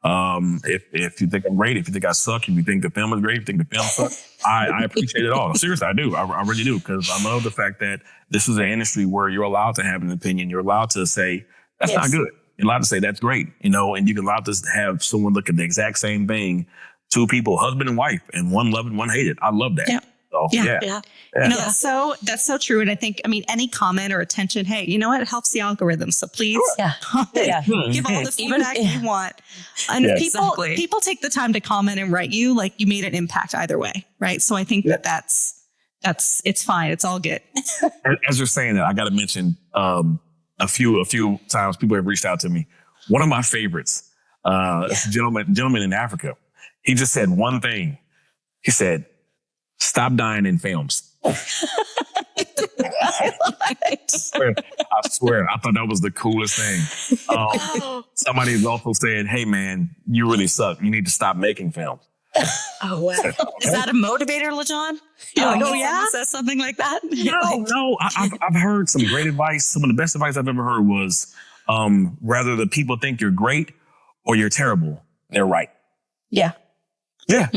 if you think I'm great, if you think I suck, if you think the film is great, if you think the film sucks. I appreciate it all. Seriously, I do. I really do. Because I love the fact that this is an industry where you're allowed to have an opinion. You're allowed to say, that's not good. You're allowed to say that's great, and you can allow to have someone look at the exact same thing, two people, husband and wife, and one loved and one hated. I love that.
Yeah.
So,
yeah. That's so true. And I think, any comment or attention, hey, you know what? It helps the algorithm. So please give all the feedback you want. And people take the time to comment and write you, like you made an impact either way. Right. So I think that's it's fine. It's all good.
As you're saying that, I got to mention, a few times people have reached out to me. One of my favorites, a gentleman in Africa, he just said one thing. He said, stop dying in films. I swear, I thought that was the coolest thing. Somebody also said, "Hey, man, you really suck. You need to stop making films."
Oh, wow.
Is that a motivator, LeJon?
yeah?
Says something like that?
No. I've heard some great advice. Some of the best advice I've ever heard was, rather the people think you're great or you're terrible, they're right.
Yeah.
Yeah.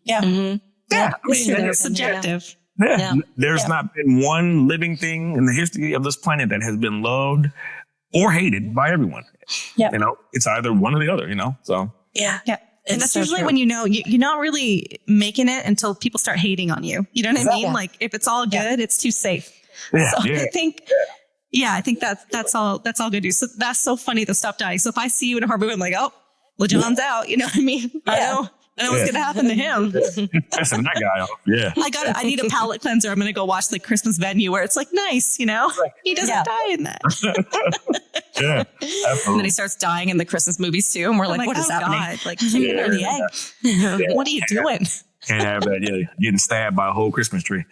Yeah.
Mm-hmm.
Yeah. I mean,
It's subjective.
yeah. There's not been one living thing in the history of this planet that has been loved or hated by everyone.
Yeah.
You know, it's either one or the other, you know? So,
Yeah.
Yeah. And
It's
that's
so
usually
true.
when you're not really making it until people start hating on you. You know what I mean?
Exactly.
Like if it's all good, it's too safe.
yeah.
So
yeah.
I think that's all good news. So that's so funny to stop dying. So if I see you in a horror movie, I'm like, oh, LeJon's out. You know what I mean? I know what's gonna happen to him.
Pissing that guy off. Yeah.
I need a palate cleanser. I'm gonna go watch like Christmas Venue where it's like nice, you know? He doesn't die in that.
Yeah.
And then he starts dying in the Christmas movies too. And we're like,
I'm
what is
oh
happening?
God, like chicken or the egg? What are you doing?
Can't have that. Yeah. Getting stabbed by a whole Christmas tree.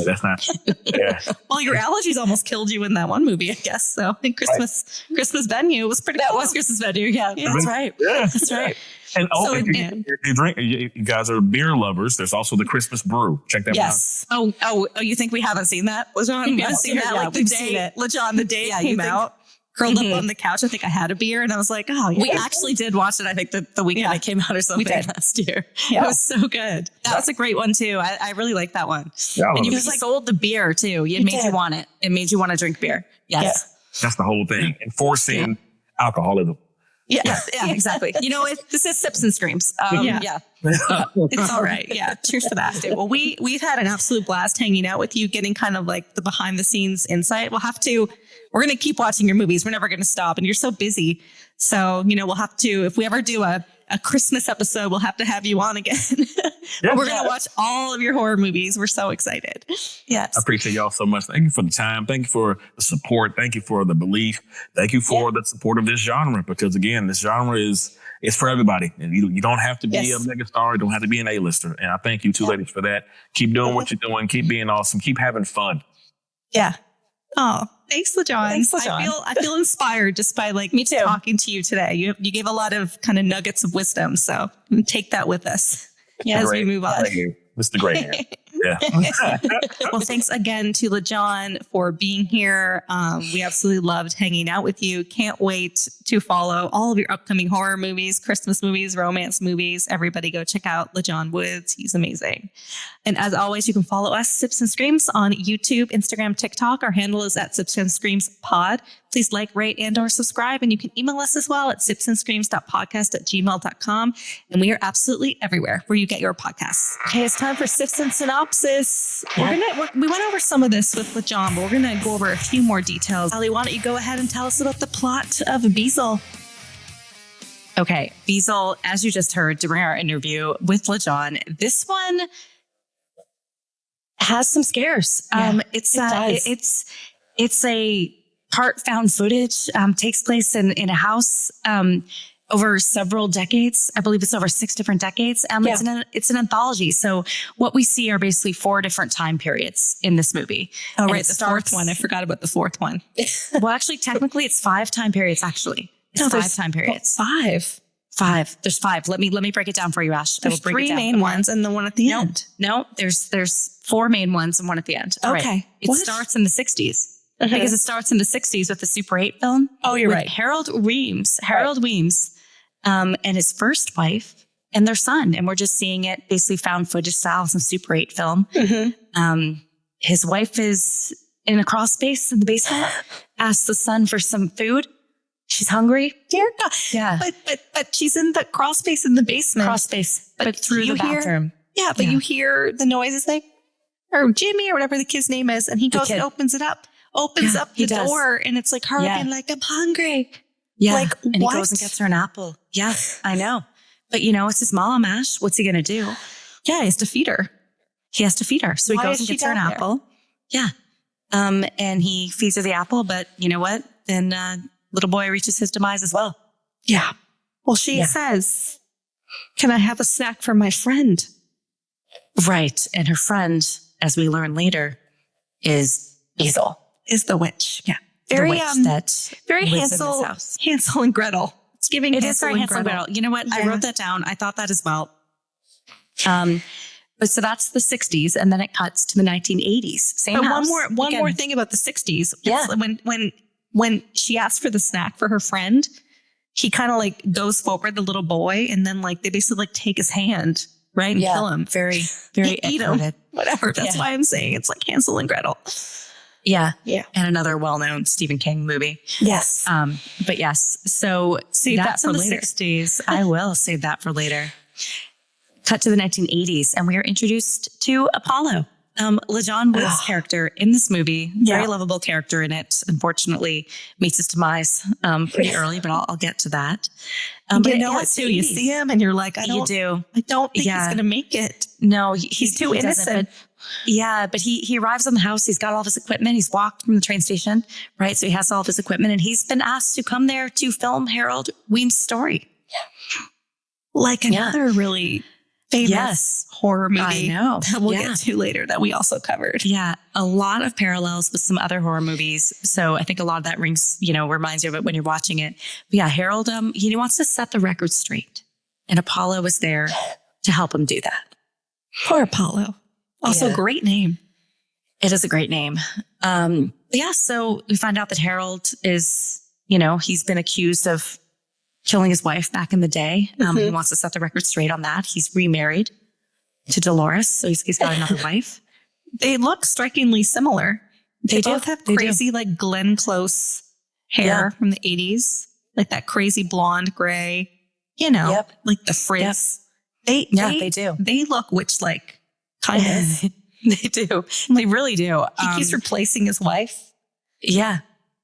That's not. Yeah.
Well, your allergies almost killed you in that one movie, I guess. So I think Christmas Venue was pretty.
That
cool.
was Christmas Venue. Yeah, that's right.
Yeah.
That's right.
And
So
if you drink, you guys are beer lovers. There's also the Christmas brew. Check that
Yes. Oh, you think we haven't seen that? LeJon?
We haven't seen that. Like the
we've
day,
seen it.
LeJon, the day it
Yeah, you
came
think-
out, curled
Mhm.
up on the couch. I think I had a beer, and I was like, oh, yeah.
We actually did watch it, I think, the weekend it came out or something
did.
last year.
Yeah.
It was so good. That was a great one, too. I really like that one.
Yeah,
And you
that's
sold the beer, too. It made you
did.
want it. It made you want to drink beer. Yes.
the whole thing. Enforcing alcoholism.
Yeah, exactly. You know, this is Sips and Screams.
Yeah. It's all right. Yeah. Cheers to that. Well, we've had an absolute blast hanging out with you, getting kind of like the behind the scenes insight. We're going to keep watching your movies. We're never going to stop. And you're so busy. So, we'll have to, if we ever do a Christmas episode, we'll have to have you on again. But we're going to watch all of your horror movies. We're so excited. Yes.
I appreciate y'all so much. Thank you for the time. Thank you for the support. Thank you for the belief. Thank you for the support of this genre. Because again, this genre is for everybody. And you don't have to be a mega star. You don't have to be an A-lister. And I thank you two ladies for that. Keep doing what you're doing. Keep being awesome. Keep having fun.
Yeah. Oh, thanks, LeJon.
Thanks, LeJon.
I feel inspired just by
Me too.
talking to you today. You gave a lot of kind of nuggets of wisdom. So take that with us as we move on.
Thank you. Mr. Great Man. Yeah.
Well, thanks again to LeJon for being here. We absolutely loved hanging out with you. Can't wait to follow all of your upcoming horror movies, Christmas movies, romance movies. Everybody go check out LeJon Woods. He's amazing. And as always, you can follow us, Sips and Screams, on YouTube, Instagram, TikTok. Our handle is at Sips and Screams Pod. Please like, rate, and or subscribe. And you can email us as well at sipsandscreams.podcast@gmail.com. And we are absolutely everywhere where you get your podcasts. Okay, it's time for Sips and Synopsis. We went over some of this with LeJon, but we're going to go over a few more details. Ali, why don't you go ahead and tell us about the plot of Beezel?
Okay, Beezel, as you just heard during our interview with LeJon, this one has some scares. It's a part found footage, takes place in a house over several decades. I believe it's over 6 different decades. It's an anthology. So what we see are basically 4 different time periods in this movie.
Oh,
And
right.
it
The
starts-
fourth one. I forgot about the fourth one.
Well, actually, technically, it's 5 time periods. Actually, it's 5 time periods.
5.
5. There's 5. Let me break it down for you, Ash.
There's 3 main ones and the one at the end.
No, there's 4 main ones and one at the end. All
Okay.
right. It
What?
starts in the 60s. Because it starts in the 60s with the Super 8 film.
Oh, you're
with
right.
Harold Weems, and his first wife and their son. And we're just seeing it basically found footage style, some Super 8 film. His wife is in a crawl space in the basement, asks the son for some food. She's hungry.
Dear God.
Yeah.
But she's in the crawl space in the basement.
Crawl space,
But
but through
you
the
hear-
bathroom.
Yeah, but you hear the noises like, or Jimmy or whatever the kid's name is, and he goes and
kid.
opens up
Yeah,
the
he does.
door, and it's like her being like, I'm hungry.
Yeah.
Like,
and
what?
he goes and gets her an apple. Yeah, I know. But it's his mom, Ash. What's he going to do?
Yeah, he has to feed her.
He has to feed her. So
Why
he goes
is
and
she
gets her an
down there?
apple. Yeah. And he feeds her the apple, but you know what? Then little boy reaches his demise as well.
Yeah. Well, she says, can I have a snack for my friend?
Right. And her friend, as we learn later, is Beezel.
Is the witch. Yeah.
The
Very,
witch that
very
lives in
Hansel,
this house.
Hansel and Gretel. It's giving
It is
Hansel
very
and
Hansel and Gretel. You know what? I
Yeah.
wrote that down. I thought that as well. But so that's the 60s, and then it cuts to the 1980s. Same
But
house.
one more thing about the 60s.
Yeah.
When she asked for the snack for her friend, he kind of like goes forward, the little boy, and then like they basically like take his hand, right, and kill him.
Very, very
Eat him.
echoed.
Whatever. That's why I'm saying it's like Hansel and Gretel.
Yeah.
Yeah.
And another well-known Stephen King movie.
Yes.
But yes, so
Save that
that's
for
in the
later.
60s. I will save that for later. Cut to the 1980s, and we are introduced to Apollo. LeJon Woods' character in this movie, very lovable character in it, unfortunately meets his demise pretty early, but I'll get to that.
But
But
you know it too. You see him and you're like, I don't think he's going to make it.
No,
He's too
he doesn't,
innocent.
but he arrives on the house. He's got all of his equipment. He's walked from the train station, right? So he has all of his equipment, and he's been asked to come there to film Harold Weems' story.
Like another really famous horror movie
I know.
that we'll get to later that we also covered.
Yeah, a lot of parallels with some other horror movies. So I think a lot of that reminds you of it when you're watching it. But yeah, Harold, he wants to set the record straight, and Apollo was there to help him do that.
Poor Apollo. Also, great name.
It is a great name. So we find out that Harold is, he's been accused of killing his wife back in the day. He wants to set the record straight on that. He's remarried to Dolores, so he's got another wife.
They look strikingly similar. They
do.
both have
They do.
crazy, like Glenn Close hair from the 80s, like that crazy blonde gray, like the frizz. They
do.
They look witch-like, kind of.
They do. They really do.
He keeps replacing his wife.
Yeah.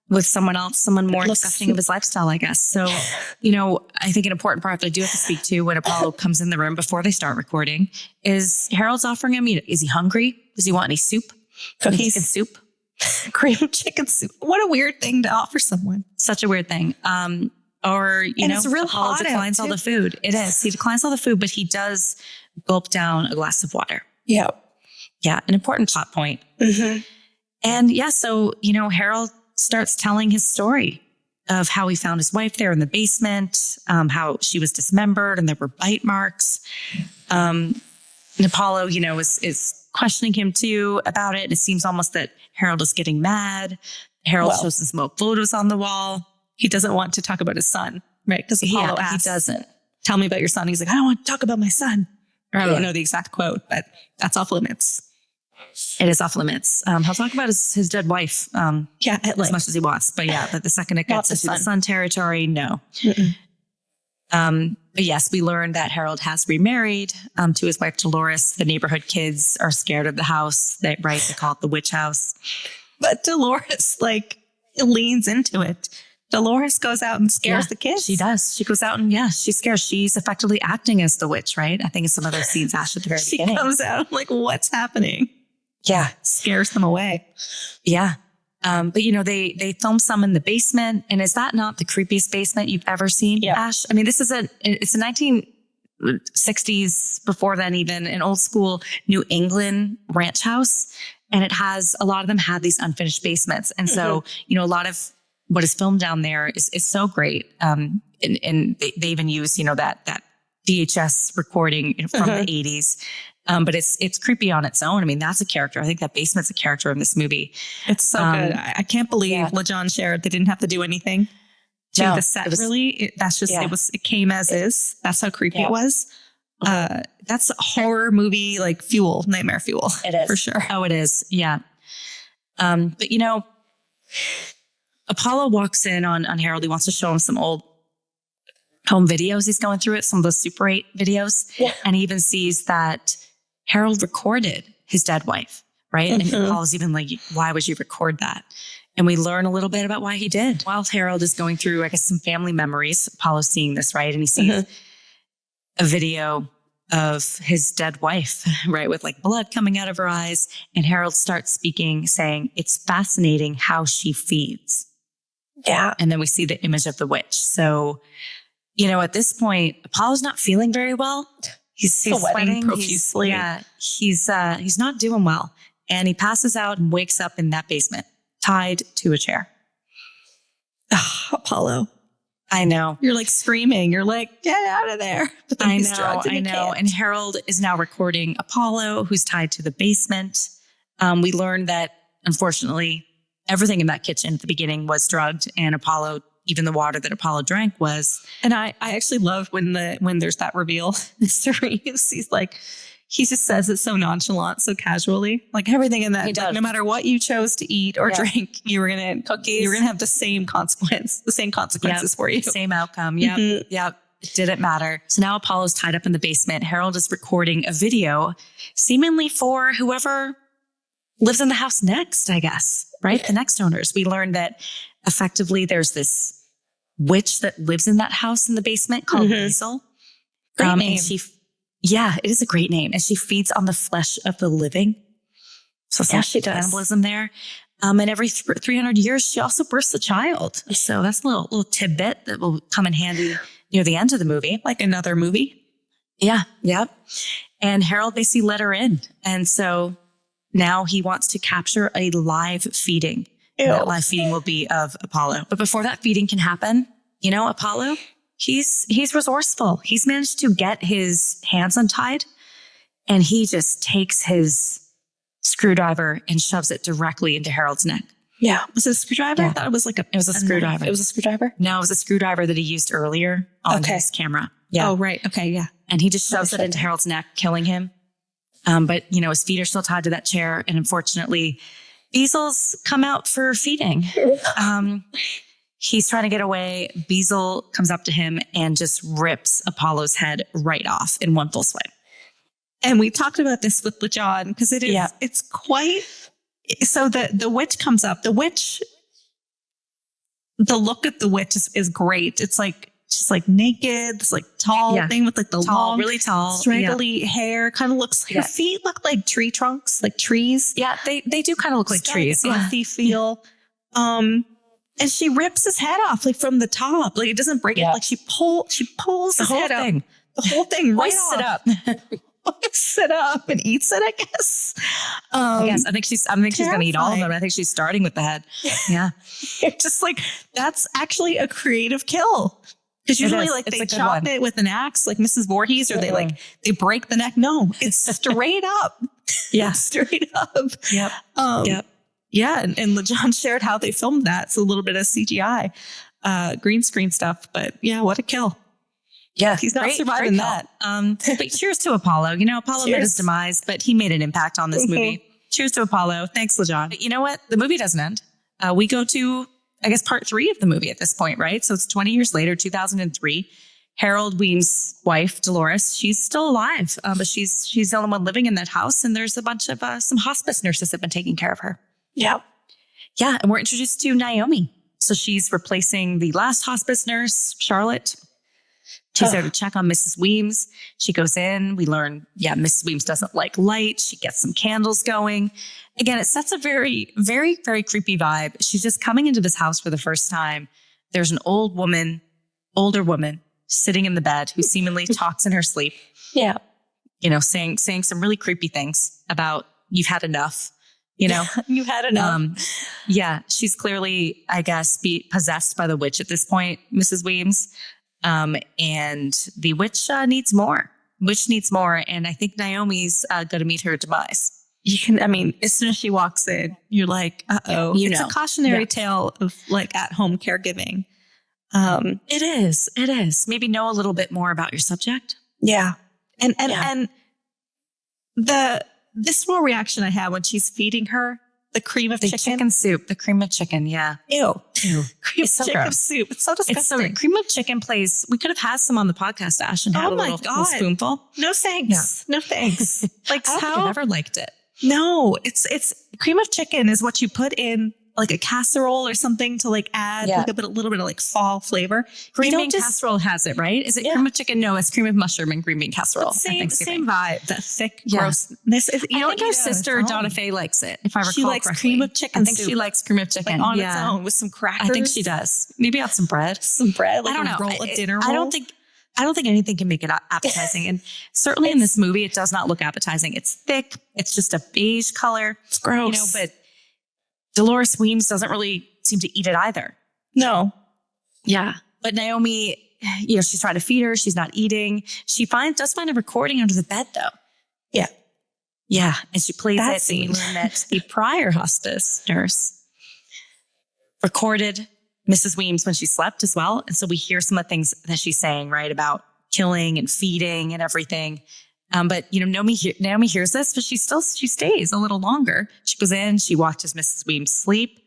With someone else, someone more accepting of his lifestyle, I guess. So, I think an important part that I do have to speak to when Apollo comes in the room before they start recording is Harold's offering him, is he hungry? Does he want any soup?
Cookies.
Chicken soup?
Cream chicken soup. What a weird thing to offer someone.
Such a weird thing.
It's real
Apollo
hot
declines
out,
all
too.
the food. It is. He declines all the food, but he does gulp down a glass of water.
Yeah.
Yeah, an important plot point.
Mm-hmm.
And so, Harold starts telling his story of how he found his wife there in the basement, how she was dismembered and there were bite marks. And Apollo, is questioning him too about it. And it seems almost that Harold is getting mad. Harold shows some smoke photos on the wall.
He doesn't want to talk about his son, right? Because Apollo asks,
he doesn't.
Tell me about your son. He's like, I don't want to talk about my son. Or I don't know the exact quote, but that's off limits.
It is off limits. He'll talk about his dead wife
At
as much as he wants. But but the second it gets into the son territory, no. But yes, we learned that Harold has remarried to his wife Dolores. The neighborhood kids are scared of the house. They call it the witch house.
But Dolores leans into it. Dolores goes out and scares the kids.
She does. She goes out and she scares. She's effectively acting as the witch, right? I think in some of those scenes, Ash, at the very beginning.
She comes out like, what's happening?
Yeah.
Scares them away.
Yeah. But they film some in the basement. And is that not the creepiest basement you've ever seen, Ash? I mean, it's a 1960s, before then even, an old school New England ranch house. And a lot of them had these unfinished basements. And so, a lot of what is filmed down there is so great. And they even use, that VHS recording from the 80s. But it's creepy on its own. I mean, that's a character. I think that basement's a character in this movie.
It's so good. I can't believe LeJon shared they didn't have to do anything to the set. It came as is. That's how creepy it was. That's horror movie, fuel, nightmare fuel.
It is.
For sure.
Oh, it is. Yeah. But Apollo walks in on Harold. He wants to show him some old home videos. He's going through it, some of those Super 8 videos. Yeah. And he even sees that Harold recorded his dead wife, right? And Apollo's even like, why would you record that? And we learn a little bit about why he did. While Harold is going through, I guess, some family memories, Apollo's seeing this, right? And he sees a video of his dead wife, right? With blood coming out of her eyes. And Harold starts speaking, saying, it's fascinating how she feeds.
Yeah.
And then we see the image of the witch. So, at this point, Apollo's not feeling very well. He's
sweating
sweating
profusely.
He's not doing well. And he passes out and wakes up in that basement, tied to a chair.
Ugh, Apollo.
I know.
You're like screaming. You're like, get out of there. But then he's drugged and
I
he
know.
can't.
And Harold is now recording Apollo, who's tied to the basement. We learned that, unfortunately, everything in that kitchen at the beginning was drugged, and Apollo, even the water that Apollo drank was.
And I actually love when there's that reveal. Mr. Reeves, he's like, he just says it so nonchalant, so casually. Like everything in that, like, no matter what you chose to eat or drink, you're gonna have the same consequences for you.
Same outcome. Yep.
Mm-hmm.
Yep. It didn't matter. So now Apollo's tied up in the basement. Harold is recording a video, seemingly for whoever lives in the house next, I guess, right? The next owners. We learned that effectively there's this witch that lives in that house in the basement called Beezel.
Great name.
And it is a great name. And she feeds on the flesh of the living. So
she does.
Cannibalism there. And every 300 years, she also births a child. So that's a little tidbit that will come in handy near the end of the movie.
Like another movie.
Yeah. Yep. And Harold basically let her in. And so now he wants to capture a live feeding. That live feeding will be of Apollo. But before that feeding can happen, Apollo, he's resourceful. He's managed to get his hands untied, and he just takes his screwdriver and shoves it directly into Harold's neck.
Yeah. Was it a screwdriver?
Yeah.
I thought it was like
it was a screwdriver.
Knife. It was a screwdriver?
No, it was a screwdriver that he used earlier on his camera. Yeah.
Oh, right. Okay. Yeah.
And he just shoves it into Harold's neck, killing him. But, his feet are still tied to that chair. And unfortunately, Beezel's come out for feeding. He's trying to get away. Beezel comes up to him and just rips Apollo's head right off in one full swipe.
And we talked about this with LeJon because it's quite, so the witch comes up. The look of the witch is great. It's like, she's like naked, this like tall thing with like the long,
really tall,
straggly hair. Kind of looks like her feet look like tree trunks, like trees.
Yeah, they do kind of look like trees.
Fluffy feel. And she rips his head off like from the top. Like it doesn't break it. Like she pulls his head up. The whole thing right
Hoists it
off.
up.
Sit up and eats it, I guess.
I think she's going to eat all of them. I think she's starting with the head. Yeah.
Just like, that's actually a creative kill. Because usually like they chop it with an axe, like Mrs. Voorhees, or they break the neck. No, it's straight up.
Yeah.
Straight up.
Yep.
Yeah. And LeJon shared how they filmed that. It's a little bit of CGI, green screen stuff, but yeah, what a kill.
Yeah,
he's not surviving that.
But cheers to Apollo. Apollo met his demise, but he made an impact on this movie. Cheers to Apollo. Thanks, LeJon. But you know what? The movie doesn't end. We go to, I guess, part 3 of the movie at this point, right? So it's 20 years later, 2003. Harold Weems' wife, Dolores, she's still alive, but she's the only one living in that house. And there's a bunch of some hospice nurses that have been taking care of her.
Yeah.
Yeah. And we're introduced to Naomi. So she's replacing the last hospice nurse, Charlotte. She's there to check on Mrs. Weems. She goes in. We learn, Mrs. Weems doesn't like light. She gets some candles going. Again, it sets a very, very, very creepy vibe. She's just coming into this house for the first time. There's an older woman sitting in the bed who seemingly talks in her sleep.
Yeah.
Saying some really creepy things about you've had enough.
You've had enough.
She's clearly, I guess, possessed by the witch at this point, Mrs. Weems. And the witch needs more. And I think Naomi's going to meet her demise.
As soon as she walks in, you're like, uh-oh. It's a cautionary tale of like at-home caregiving.
It is. Maybe know a little bit more about your subject.
Yeah. And the small reaction I had when she's feeding her the cream of chicken
soup, the cream of chicken. Yeah.
Ew. Cream of
so
chicken
gross.
soup. It's so disgusting.
Cream of chicken plays. We could have had some on the podcast, Ash, and had a little spoonful.
No thanks.
Yeah.
No thanks. Like
I don't think I've ever liked it.
No, it's cream of chicken is what you put in like a casserole or something to like add like a little bit of like fall flavor.
Green bean casserole has it, right? Is it cream of chicken? No, it's cream of mushroom and green bean casserole.
Same vibe. That thick, grossness.
I think her sister Donna Faye likes it. If I recall,
she likes
correctly.
cream of chicken.
I think she likes cream of chicken
on its own with some crackers.
I think she does. Maybe on some bread.
Like
I don't know.
A dinner roll.
I don't think I don't think anything can make it appetizing. And certainly in this movie, it does not look appetizing. It's thick. It's just a beige color.
It's gross.
You know, but Dolores Weems doesn't really seem to eat it either.
No.
Yeah. But Naomi, you know, she's trying to feed her. She's not eating. She does find a recording under the bed, though.
Yeah.
Yeah. And she plays
That
it.
scene.
And we learn that the prior hospice nurse recorded Mrs. Weems when she slept as well. And so we hear some of the things that she's saying, right, about killing and feeding and everything. But, you know, Naomi hears this, but she stays a little longer. She goes in, she watches Mrs. Weems sleep.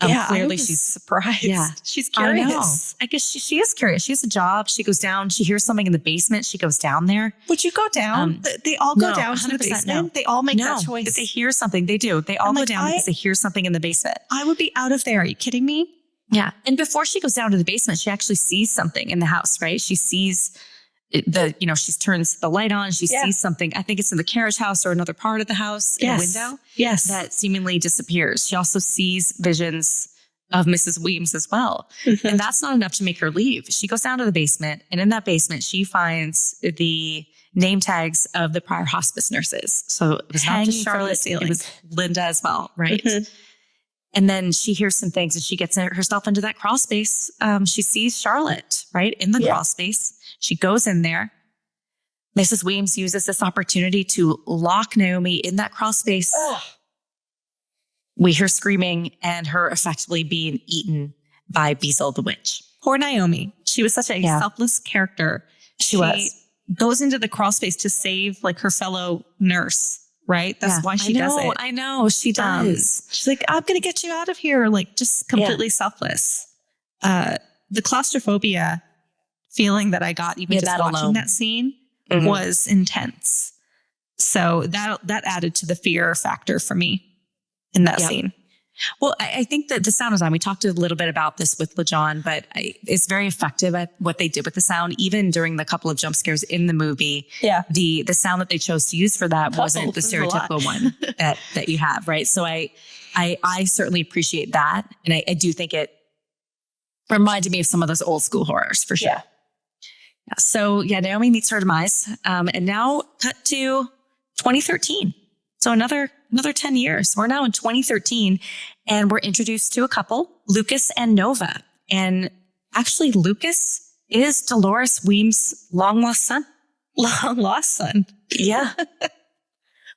Clearly she's
surprised.
Yeah.
She's curious.
I guess she is curious. She has a job. She goes down. She hears something in the basement. She goes down there.
Would you go down? They all go
no,
down to the
100%
basement.
no.
They all make
No,
that choice.
if they hear something, they do. They all go down because they hear something in the basement.
I would be out of there. Are you kidding me?
Yeah. And before she goes down to the basement, she actually sees something in the house, right? She sees she turns the light on. She sees something. I think it's in the carriage house or another part of the house in a window.
Yes.
That seemingly disappears. She also sees visions of Mrs. Weems as well. Mm-hmm. And that's not enough to make her leave. She goes down to the basement, and in that basement, she finds the name tags of the prior hospice nurses. So it was not just Charlotte, it was Linda as well, right? Mm-hmm. And then she hears some things, and she gets herself into that crawl space. She sees Charlotte, right, in the crawl space. She goes in there. Mrs. Weems uses this opportunity to lock Naomi in that crawl space. Ugh. We hear screaming and her effectively being eaten by Beezel the witch.
Poor Naomi. She was such a selfless character. She goes into the crawl space to save like her fellow nurse, right? That's why she does it.
I know. She does.
She's like, I'm going to get you out of here. Like just completely selfless. The claustrophobia feeling that I got even just watching that scene was intense. So that added to the fear factor for me in that scene.
Well, I think that the sound design, we talked a little bit about this with LeJon, but it's very effective at what they did with the sound, even during the couple of jump scares in the movie. Yeah. The sound that they chose to use for that wasn't the stereotypical one that you have, right? So I certainly appreciate that. And I do think it reminded me of some of those old school horrors for sure. Yeah. So Naomi meets her demise. And now cut to 2013. So another 10 years. We're now in 2013, and we're introduced to a couple, Lucas and Nova. And actually, Lucas is Dolores Weems' long-lost son.
Long-lost son?
Yeah.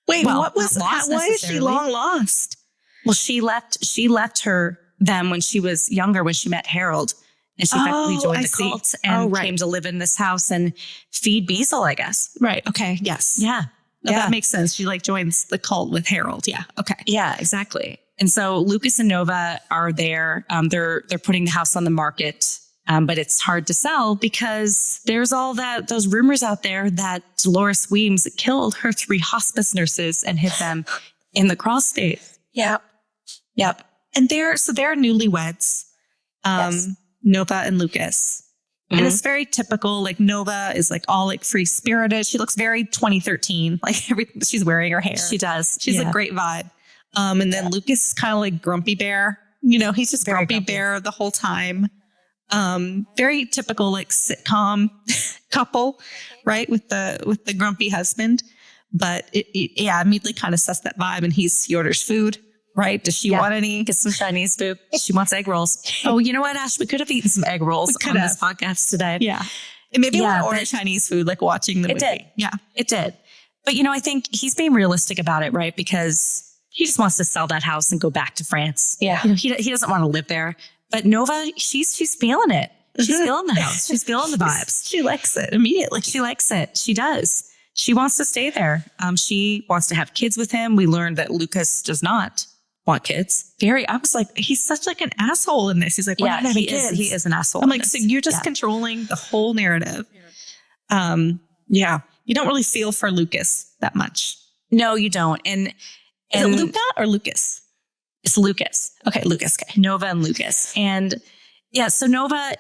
Wait, why is she long-lost?
Well, she left them when she was younger, when she met Harold. And she effectively joined the cult and came to live in this house and feed Beezel, I guess.
Right. Okay. Yes.
Yeah.
That makes sense. She joins the cult with Harold. Yeah. Okay.
Yeah, exactly. And so Lucas and Nova are there. They're putting the house on the market, but it's hard to sell because there's all those rumors out there that Dolores Weems killed her 3 hospice nurses and hid them in the crawl space.
Yep. And they're newlyweds. Nova and Lucas. Mm-hmm. And it's very typical. Like Nova is like all like free spirited. She looks very 2013. Like she's wearing her hair.
She does.
She's a great vibe. And then Lucas is kind of like grumpy bear. You know, he's just grumpy bear the whole time. Very typical like sitcom couple, right? With the grumpy husband. But it immediately kind of sets that vibe. And he orders food. Right? Does she want any?
Get some Chinese food. She wants egg rolls. Oh, you know what, Ash? We could have eaten some egg rolls on this podcast today.
Yeah. And maybe we'll order Chinese food, like watching the movie.
Did. Yeah, it did. But, I think he's being realistic about it, right? Because he just wants to sell that house and go back to France.
Yeah.
He doesn't want to live there. But Nova, she's feeling it. She's feeling the house. She's feeling the vibes.
She likes it immediately.
She likes it. She does. She wants to stay there. She wants to have kids with him. We learned that Lucas does not want kids.
I was like, he's such like an asshole in this. He's like,
he is an asshole.
I'm like, so you're just controlling the whole narrative. You don't really feel for Lucas that much.
No, you don't. And
is it Luca or Lucas?
It's Lucas.
Okay, Lucas. Okay.
Nova and Lucas. And so Nova,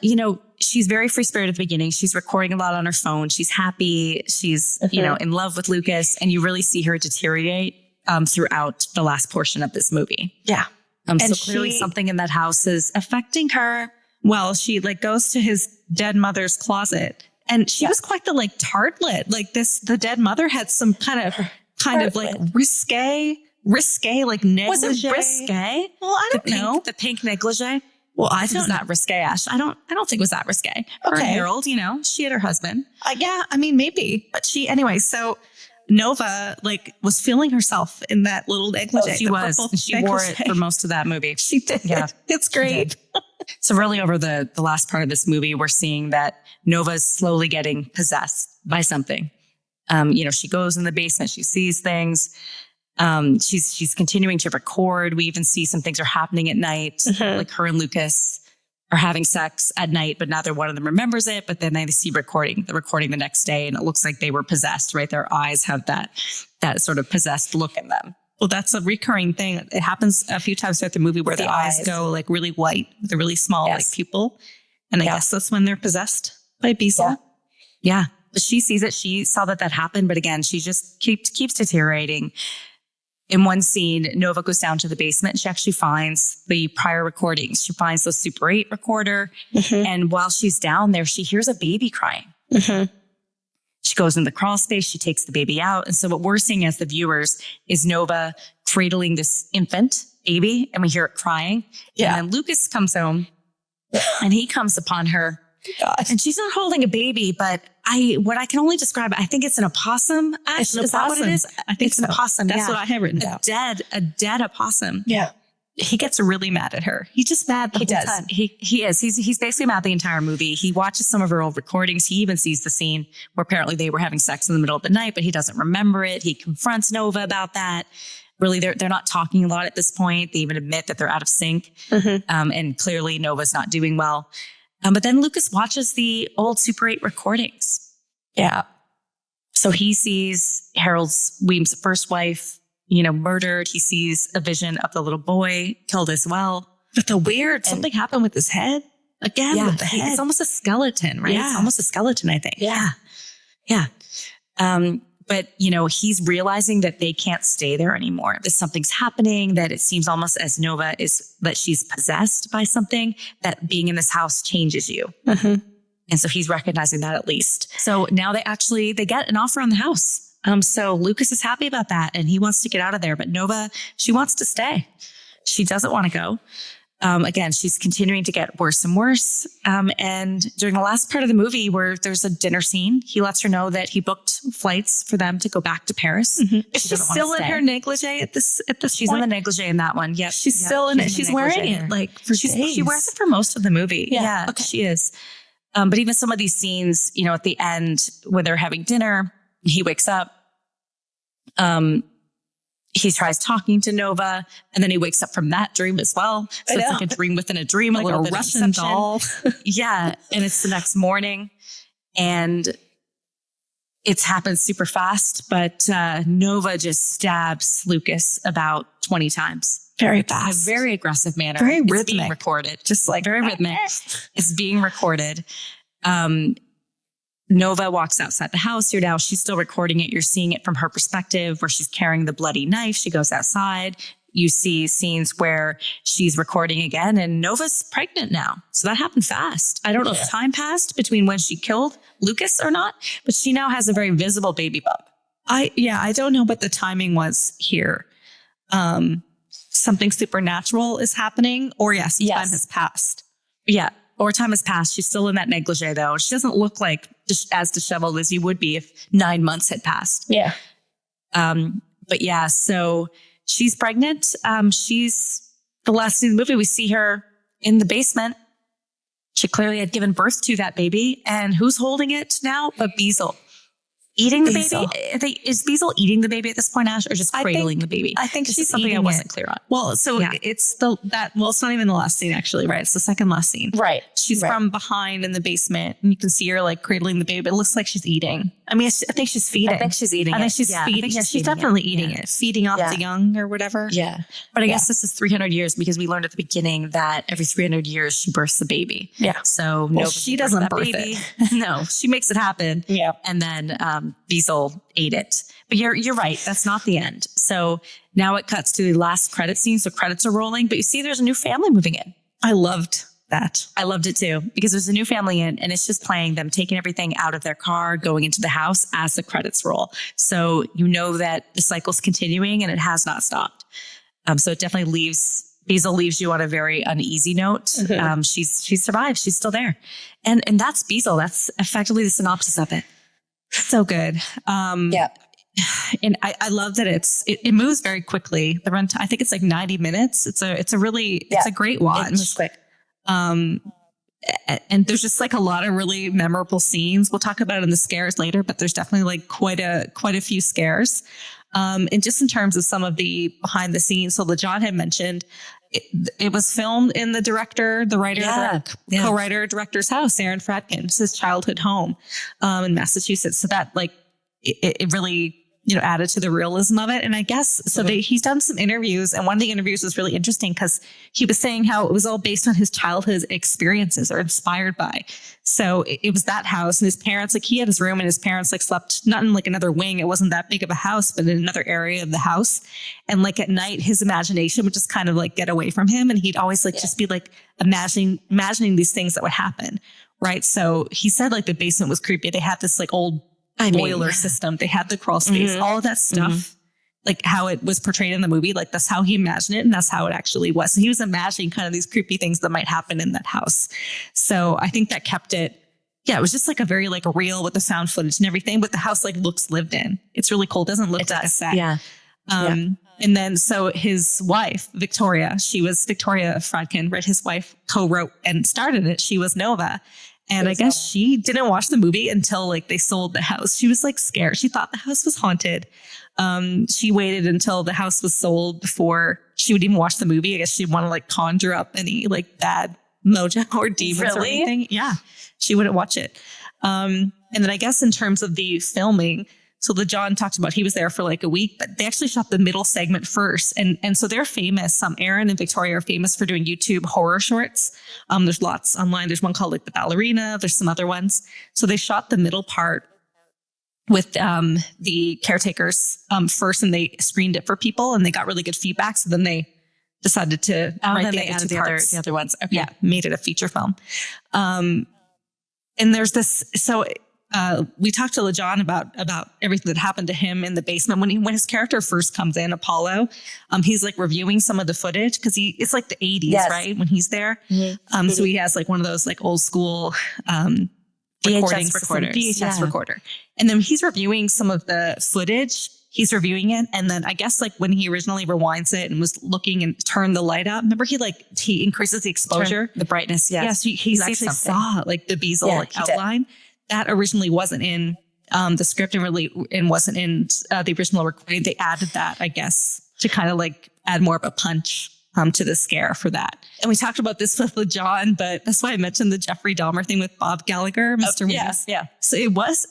she's very free spirit at the beginning. She's recording a lot on her phone. She's happy. She's, in love with Lucas. And you really see her deteriorate throughout the last portion of this movie.
Yeah.
So clearly something in that house is affecting her.
Well, she goes to his dead mother's closet And she was quite the like tartlet. Like the dead mother had some kind of like risque like negligee.
Was it risque?
Well, I don't know.
The pink negligee.
Well, I
It
don't
was
know.
not risque, Ash. I don't think it was that risque. Her and Harold, she had her husband.
Yeah, I mean, maybe. But anyway, so Nova like was feeling herself in that little negligee.
She was. And she wore it for most of that movie.
She did.
Yeah.
It's great.
So really over the last part of this movie, we're seeing that Nova's slowly getting possessed by something. She goes in the basement, she sees things. She's continuing to record. We even see some things are happening at night, like her and Lucas are having sex at night, but neither one of them remembers it. But then they see the recording the next day, and it looks like they were possessed, right? Their eyes have that sort of possessed look in them.
Well, that's a recurring thing. It happens a few times throughout the movie where the eyes go like really white. They're really small, like pupil. And I guess that's when they're possessed by Beezel.
Yeah. But she sees it. She saw that happened. But again, she just keeps deteriorating. In one scene, Nova goes down to the basement and she actually finds the prior recordings. She finds the Super 8 recorder. And while she's down there, she hears a baby crying. She goes in the crawl space. She takes the baby out. And so what we're seeing as the viewers is Nova cradling this infant baby, and we hear it crying. Yeah. And then Lucas comes home and he comes upon her.
Gosh.
And she's not holding a baby, but what I can only describe, I think it's an opossum.
It's an
Is that what it is?
I think
it's an opossum.
That's what I have written down.
A dead opossum.
Yeah. He gets really mad at her. He's just mad the whole time.
He is. He's basically mad the entire movie. He watches some of her old recordings. He even sees the scene where apparently they were having sex in the middle of the night, but he doesn't remember it. He confronts Nova about that. Really, they're not talking a lot at this point. They even admit that they're out of sync. And clearly Nova's not doing well. But then Lucas watches the old Super 8 recordings.
Yeah.
So he sees Harold's Weems' first wife, murdered. He sees a vision of the little boy killed as well.
But something happened with his head again. With the head.
It's almost a skeleton, right?
Yeah.
It's almost a skeleton, I think.
Yeah.
But, he's realizing that they can't stay there anymore. That something's happening, that it seems almost as Nova that she's possessed by something, that being in this house changes you. And so he's recognizing that at least. So now they get an offer on the house. So Lucas is happy about that and he wants to get out of there. But Nova, she wants to stay. She doesn't want to go. Again, she's continuing to get worse and worse. And during the last part of the movie where there's a dinner scene, he lets her know that he booked flights for them to go back to Paris.
Is she still in her negligee at this
She's
point?
in the negligee in that one. Yep.
She's still in it. She's wearing it like for days.
She wears it for most of the movie.
Yeah.
Okay. She is. But even some of these scenes, at the end when they're having dinner, he wakes up. He tries talking to Nova, and then he wakes up from that dream as well. So it's like a dream within a dream,
like
a little
a Russian doll.
Yeah. And it's the next morning and it's happened super fast, but Nova just stabs Lucas about 20 times.
Very
In
fast.
a very aggressive manner.
Very
It's
rhythmic.
being recorded.
Just like
Very rhythmic. It's being recorded. Nova walks outside the here now. She's still recording it. You're seeing it from her perspective where she's carrying the bloody knife. She goes outside. You see scenes where she's recording again and Nova's pregnant now. So that happened fast. I don't know if time passed between when she killed Lucas or not, but she now has a very visible baby bump.
I don't know what the timing was here. Something supernatural is happening or time has passed.
Yeah. Or time has passed. She's still in that negligee though. She doesn't look like as disheveled as you would be if 9 months had passed.
Yeah.
But yeah, so she's pregnant. She's the last scene of the movie. We see her in the basement. She clearly had given birth to that baby. And who's holding it now? But Beezel. Eating the baby? Is Beezel eating the baby at this point, Ash, or just cradling the baby?
I think
this
she's
is something I
eating
wasn't
it.
clear on.
Well, so it's it's not even the last scene actually, right? It's the second last scene.
Right.
She's from behind in the basement and you can see her like cradling the baby. It looks like she's eating. I mean, I think she's feeding.
I think she's eating
I think she's feeding. She's definitely eating it. Feeding off the young or whatever.
Yeah. But I guess this is 300 years because we learned at the beginning that every 300 years she births the baby.
Yeah.
So
she doesn't birth it.
No, she makes it happen.
Yeah.
And then Beezel ate it. But you're right. That's not the end. So now it cuts to the last credit scene. So credits are rolling, but you see there's a new family moving in.
I loved that.
I loved it too, because there's a new family in, and it's just playing them taking everything out of their car, going into the house as the credits roll. So you know that the cycle's continuing and it has not stopped. So it definitely Beezel leaves you on a very uneasy note.
Mm-hmm.
She's survived. She's still there. And that's Beezel. That's effectively the synopsis of it.
So good.
Yeah.
And I love that it moves very quickly. The runtime, I think it's like 90 minutes. It's a great watch.
It moves quick.
And there's just like a lot of really memorable scenes. We'll talk about it in the scares later, but there's definitely like quite a few scares. And just in terms of some of the behind the scenes, so LeJon had mentioned it was filmed in the co-writer director's house, Aaron Fradkin's his childhood home in Massachusetts. So that like it really added to the realism of it. And I guess so. He's done some interviews, and one of the interviews was really interesting because he was saying how it was all based on his childhood experiences or inspired by. So it was that house, and his parents, like he had his room, and his parents like slept not in like another wing. It wasn't that big of a house, but in another area of the house. And like at night, his imagination would just kind of like get away from him, and he'd always like just be like imagining these things that would happen. Right. So he said like the basement was creepy. They had this like old boiler system. They had the crawl space, all of that stuff, like how it was portrayed in the movie. Like that's how he imagined it, and that's how it actually was. So he was imagining kind of these creepy things that might happen in that house. So I think that kept it. Yeah, it was just like a very like real with the sound footage and everything, but the house like looks lived in. It's really cool. It doesn't look like a set.
Yeah.
And then so his wife, Victoria Fradkin, right? His wife co-wrote and started it. She was Nova. And I guess she didn't watch the movie until like they sold the house. She was like scared. She thought the house was haunted. She waited until the house was sold before she would even watch the movie. I guess she'd want to like conjure up any like bad mojo or demons or anything. Yeah, she wouldn't watch it. And then I guess in terms of the filming, so LeJon talked about he was there for like a week, but they actually shot the middle segment first. And so they're famous. Aaron and Victoria are famous for doing YouTube horror shorts. There's lots online. There's one called like The Ballerina. There's some other ones. So they shot the middle part with the caretakers first, and they screened it for people, and they got really good feedback. So then they decided to write the other ones. Okay. Yeah, made it a feature film. And there's this, so we talked to LeJon about everything that happened to him in the basement when his character first comes in, Apollo. He's like reviewing some of the footage because it's like the 80s, right? When he's there. So he has like one of those like old school VHS recorder. And then he's reviewing some of the footage. He's reviewing it. And then I guess like when he originally rewinds it and was looking and turned the light up, remember he increases the exposure,
the brightness.
Yes. He actually saw like the Beezel outline. That originally wasn't in the script and wasn't in the original recording. They added that, I guess, to kind of like add more of a punch to the scare for that. And we talked about this with LeJon, but that's why I mentioned the Jeffrey Dahmer thing with Bob Gallagher, Mr. Woods. Yeah. So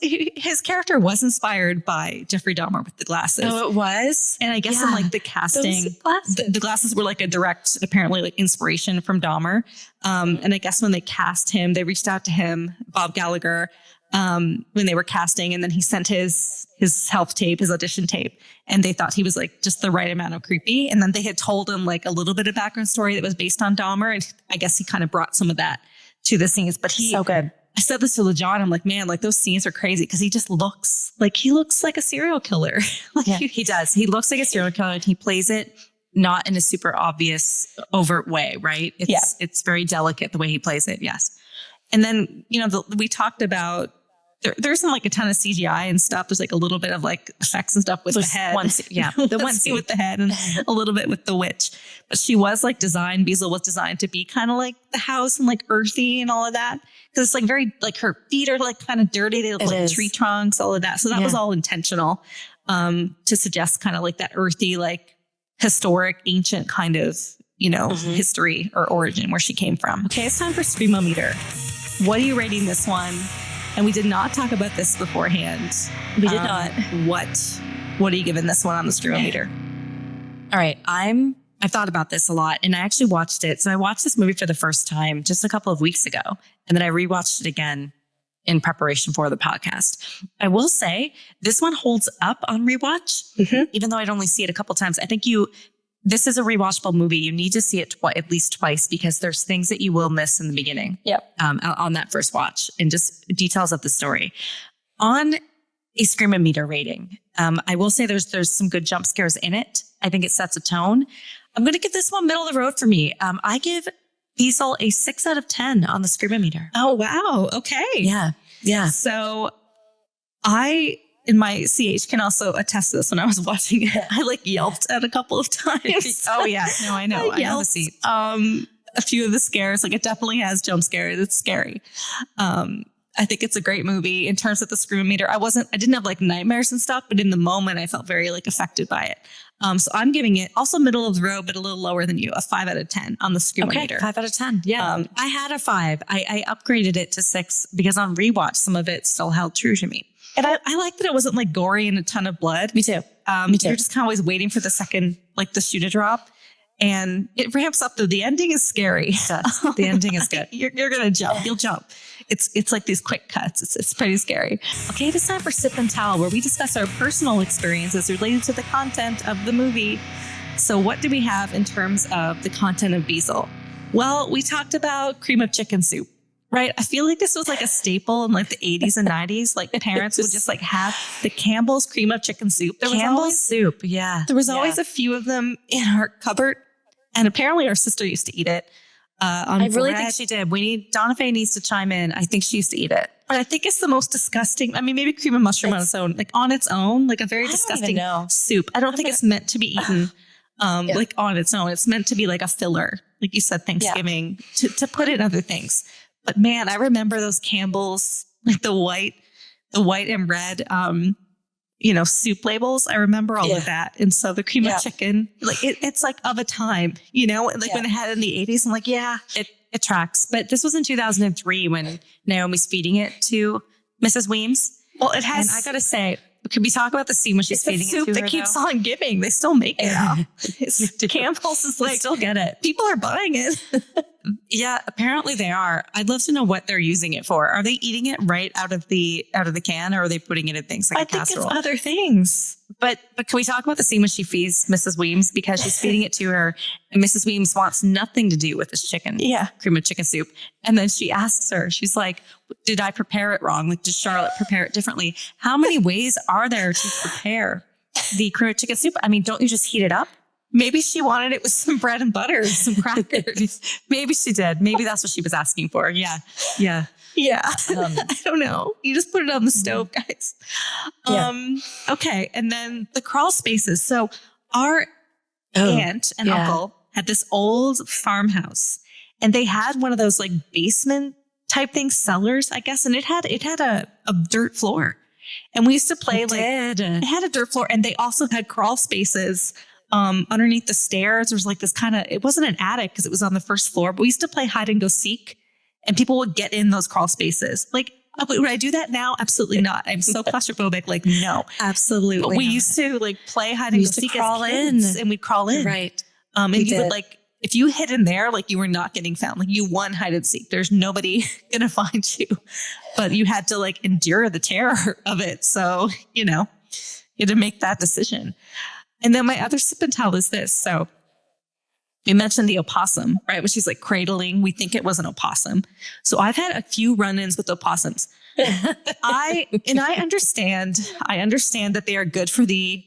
his character was inspired by Jeffrey Dahmer with the glasses.
Oh, it was?
And I guess in like the casting, the glasses were like a direct, apparently like inspiration from Dahmer. And I guess when they cast him, they reached out to him, Bob Gallagher, when they were casting, and then he sent his health tape, his audition tape, and they thought he was like just the right amount of creepy. And then they had told him like a little bit of background story that was based on Dahmer, and I guess he kind of brought some of that to the scenes. But so good. I said this to LeJon. I'm like, man, like those scenes are crazy because he just looks like a serial killer.
He does. He looks like a serial killer, and he plays it not in a super obvious, overt way, right? It's very delicate the way he plays it. Yes.
And then, we talked about there isn't like a ton of CGI and stuff. There's like a little bit of like effects and stuff with the head. The one scene with the head and a little bit with the witch. But she was like Beezel was designed to be kind of like the house and like earthy and all of that. Because it's like very, like her feet are like kind of dirty. They look like tree trunks, all of that. So that was all intentional to suggest kind of like that earthy, like historic, ancient kind of, history or origin where she came from. Okay, it's time for Screamometer. What are you rating this one? And we did not talk about this beforehand.
We did not.
What are you giving this one on the Screamometer?
All right. I've thought about this a lot, and I actually watched it. So I watched this movie for the first time just a couple of weeks ago, and then I rewatched it again in preparation for the podcast. I will say this one holds up on rewatch, even though I'd only see it a couple times. I think this is a rewatchable movie. You need to see it at least twice because there's things that you will miss in the beginning.
Yep.
On that first watch and just details of the story. On a Scream-O-Meter rating, I will say there's some good jump scares in it. I think it sets a tone. I'm going to give this one middle of the road for me. I give Beezel a 6 out of 10 on the Scream-O-Meter.
Oh, wow. Okay.
Yeah. Yeah.
So I, in my CH, can also attest to this. When I was watching it, I like yelped at a couple of times.
Oh, yeah. No, I know. I know the scene.
A few of the scares, like it definitely has jump scares. It's scary. I think it's a great movie in terms of the Scream-O-Meter. I didn't have like nightmares and stuff, but in the moment I felt very like affected by it. So I'm giving it also middle of the road, but a little lower than you, a 5 out of 10 on the Scream-O-Meter.
Okay, 5 out of 10. Yeah. I had a 5. I upgraded it to 6 because on rewatch, some of it still held true to me.
And I like that it wasn't like gory and a ton of blood.
Me too.
You're just kind of always waiting for the second, like the shoe to drop. And it ramps up. The ending is scary.
The ending is good.
You're going to jump. You'll jump. It's like these quick cuts. It's pretty scary. Okay, it's time for Sip and Tell, where we discuss our personal experiences related to the content of the movie. So what do we have in terms of the content of Beezel? Well, we talked about cream of chicken soup, right? I feel like this was like a staple in like the 80s and 90s. Like parents would just like have the Campbell's cream of chicken soup.
Campbell's soup, yeah.
There was always a few of them in our cupboard. And apparently our sister used to eat it.
I really think she did. Donna Faye needs to chime in. I think she used to eat it.
But I think it's the most disgusting. I mean, maybe cream and mushroom on its own, like on its own, like a very disgusting soup. I don't think it's meant to be eaten like on its own. It's meant to be like a filler, like you said, Thanksgiving, to put in other things. But man, I remember those Campbell's, like the white and red, soup labels. I remember all of that. And so the cream of chicken, like it's like of a time, like when it had it in the 80s, I'm like,
it tracks. But this was in 2003 when Naomi's feeding it to Mrs. Weems.
Well, it has.
And I got to say, could we talk about the scene when she's feeding it to her?
It's the soup that keeps on giving. They still make it now. Campbell's is like,
still get it.
People are buying it.
Yeah, apparently they are. I'd love to know what they're using it for. Are they eating it right out of the can, or are they putting it in things like a casserole?
I think it's other things.
But can we talk about the scene when she feeds Mrs. Weems, because she's feeding it to her, and Mrs. Weems wants nothing to do with this chicken, cream of chicken soup. And then she asks her, she's like, "Did I prepare it wrong? Like, did Charlotte prepare it differently? How many ways are there to prepare the cream of chicken soup? I mean, don't you just heat it up?"
Maybe she wanted it with some bread and butter and some crackers.
Maybe she did. Maybe that's what she was asking for. Yeah.
I don't know. You just put it on the stove, guys. Okay. And then the crawl spaces. So our aunt and uncle had this old farmhouse, and they had one of those like basement type things, cellars, I guess. And it had a dirt floor. And we used to play it had a dirt floor, and they also had crawl spaces underneath the stairs. There was like this it wasn't an attic because it was on the first floor, but we used to play hide and go seek, and people would get in those crawl spaces. Like, would I do that now? Absolutely not. I'm so claustrophobic. Like, no,
absolutely.
But we used to like play hide and go seek, crawl in, and we'd crawl in.
Right.
And you would like, if you hid in there, like you were not getting found. Like you won hide and seek. There's nobody gonna find you, but you had to like endure the terror of it. So, you had to make that decision. And then my other sip and tell is this. So we mentioned the opossum, right? When she's like cradling, we think it was an opossum. So I've had a few run-ins with opossums. I understand that they are good for the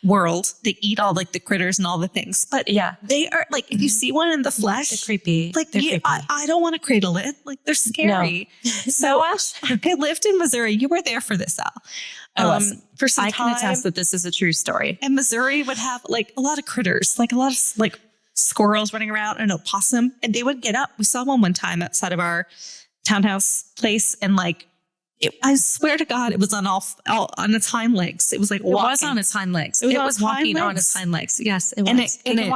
world. They eat all like the critters and all the things, but they are like, if you see one in the flesh,
they're creepy.
Like I don't want to cradle it. Like they're scary.
No.
So I lived in Missouri. You were there for this, Al. For some
I
time.
can attest that this is a true story.
And Missouri would have like a lot of critters, like a lot of like squirrels running around and opossum, and they would get up. We saw one time outside of our townhouse place, and like I swear to God, it was on on its hind legs. It was like walking.
It was on its hind legs.
It
was walking on its hind legs. Yes, it was.
It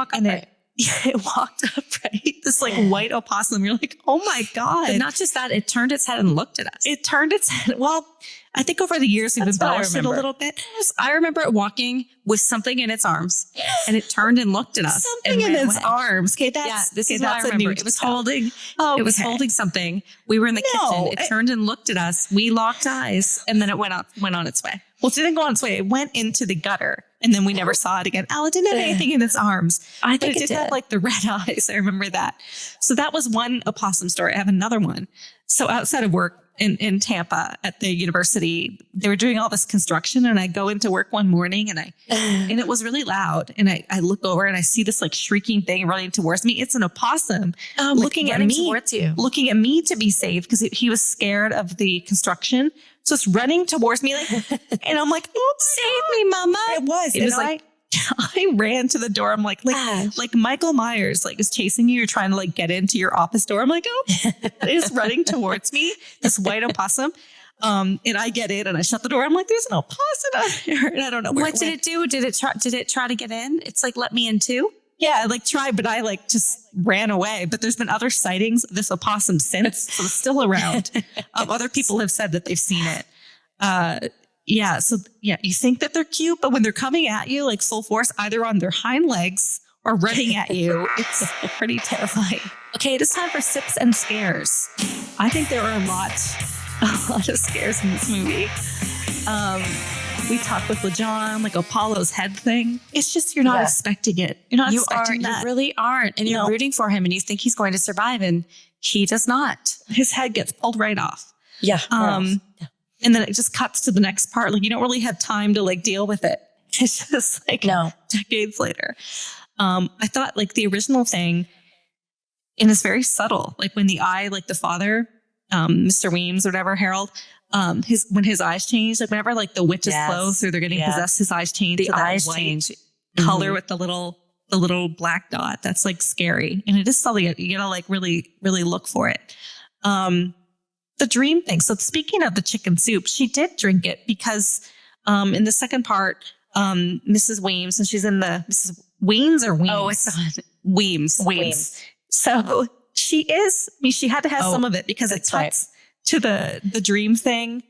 walked upright. This like white opossum. You're like, oh my God.
But not just that, it turned its head and looked at us.
It turned its head. Well, I think over the years we've embellished it a little bit.
I remember it walking with something in its arms, and it turned and looked at us.
Something in its arms. Okay,
this is what I remember. It was holding. Okay. It was holding something. We were in the kitchen. It turned and looked at us. We locked eyes, and then it went on its way.
Well, it didn't go on its way. It went into the gutter. And then we never saw it again. Alan didn't have anything in its arms.
I
But
think
it did have like the red eyes. I remember that. So that was one opossum story. I have another one. So outside of work in Tampa at the university, they were doing all this construction, and I go into work one morning and it was really loud. And I look over and I see this like shrieking thing running towards me. It's an opossum looking at me,
towards you.
looking at me to be saved because he was scared of the construction. So it's running towards me, like, and I'm like, "Oh, save me, Mama!" It was like I ran to the door. I'm like Michael Myers, like is chasing you. You're trying to like get into your office door. I'm like, oh, it's running towards me. This white opossum. And I get in and I shut the door. I'm like, there's an opossum out here, and I don't know
What did it do? Did it try to get in? It's like, let me in too.
Yeah, I like tried, but I like just ran away. But there's been other sightings of this opossum since, so it's still around. Other people have said that they've seen it. You think that they're cute, but when they're coming at you like full force, either on their hind legs or running at you, it's pretty terrifying. Okay, it is time for sips and scares. I think there are a lot of scares in this movie. We talked with LeJon, like Apollo's head thing. It's just, you're not expecting it. You're not expecting that.
You really aren't. And you're rooting for him and you think he's going to survive, and he does not.
His head gets pulled right off.
Yeah.
And then it just cuts to the next part. Like you don't really have time to like deal with it. It's just like decades later. I thought like the original thing, and it's very subtle. Like when the eye, like the father, Mr. Weems or whatever, Harold, when his eyes change, like whenever like the witch's clothes or they're getting possessed, his eyes change.
The
to that
eyes
white
change
color with the little black dot. That's like scary. And it is something that you gotta like really, really look for it. The dream thing. So speaking of the chicken soup, she did drink it because in the second part, Mrs. Weems, and she's in the Mrs. Weems or Weems?
Oh, it's Weems.
So she had to have some of it because it cuts to the dream thing.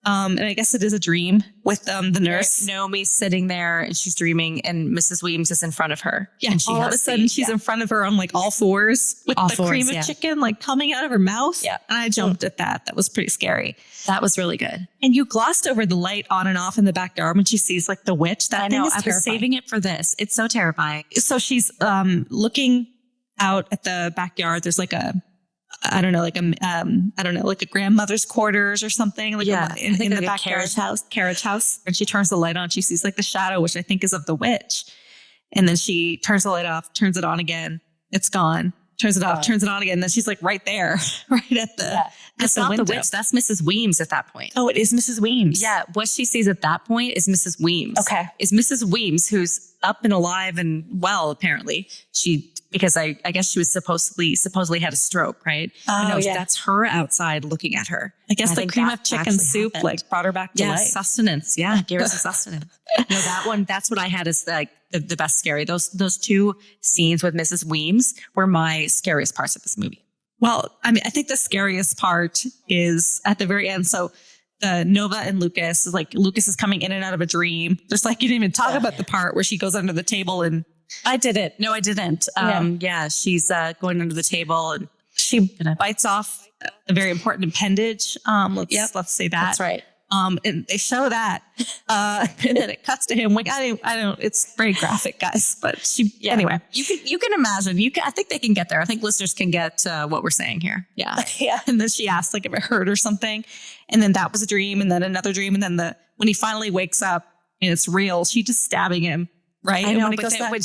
And I guess it is a dream with the nurse.
Naomi's sitting there and she's dreaming, and Mrs. Weems is in front of her.
Yeah, and all of a sudden she's in front of her on like all fours with the cream of chicken like coming out of her mouth.
Yeah.
And I jumped at that. That was pretty scary.
That was really good.
And you glossed over the light on and off in the backyard when she sees like the witch. That thing is
I was saving it for this. It's so terrifying.
So she's looking out at the backyard. There's like like a grandmother's quarters or something. Like in the backyard. Carriage house. And she turns the light on. She sees like the shadow, which I think is of the witch. And then she turns the light off, turns it on again. It's gone. Turns it off, turns it on again. And then she's like right there, right at the
That's not the witch. That's Mrs. Weems at that point.
Oh, it is Mrs. Weems.
Yeah. What she sees at that point is Mrs. Weems.
Okay.
Is Mrs. Weems, who's up and alive and well, apparently. Because I guess she was supposedly had a stroke, right? That's her outside looking at her.
I guess the cream of chicken soup like brought her back to life.
Sustenance. Yeah, gave her some sustenance. That's what I had as like the best scary. Those two scenes with Mrs. Weems were my scariest parts of this movie.
Well, I mean, I think the scariest part is at the very end. So the Nova and Lucas is coming in and out of a dream. There's like, you didn't even talk about the part where she goes under the table and
I didn't. No, I didn't. She's going under the table and
she bites off a very important appendage. Let's say that.
That's right.
And they show that, and then it cuts to him. Like I don't. It's very graphic, guys. But anyway,
you can imagine. I think they can get there. I think listeners can get what we're saying here. Yeah,
yeah. And then she asked like if it hurt or something, and then that was a dream, and then another dream, and then when he finally wakes up and it's real, she just stabbing him. Right.
I know, but when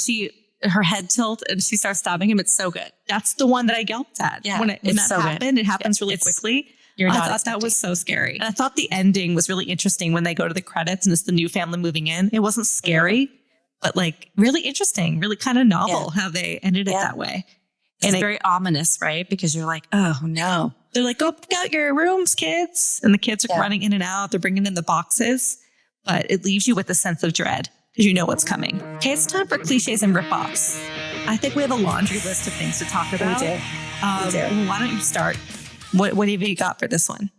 her head tilt and she starts stabbing him, it's so good.
That's the one that I yelped at.
Yeah,
when that happened, it happens really quickly. I thought that was so scary. And I thought the ending was really interesting when they go to the credits and it's the new family moving in. It wasn't scary, but like really interesting, really kind of novel how they ended it that way.
And it's very ominous, right? Because you're like, oh no.
They're like, go pick out your rooms, kids. And the kids are running in and out. They're bringing in the boxes, but it leaves you with a sense of dread because you know what's coming. Okay, it's time for cliches and ripoffs. I think we have a laundry list of things to talk about.
We do.
Why don't you start? What have you got for this one?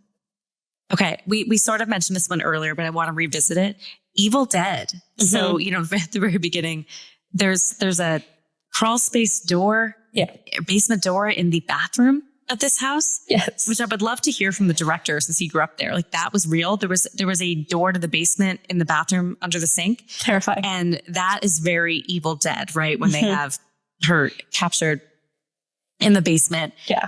Okay, we sort of mentioned this one earlier, but I want to revisit it. Evil Dead. Mm-hmm. So, at the very beginning, there's a crawl space door, basement door in the bathroom. of this house?
Yes.
Which I would love to hear from the director since he grew up there. Like that was real. There was a door to the basement in the bathroom under the sink.
Terrifying.
And that is very Evil Dead, right? When they have her captured in the basement.
Yeah.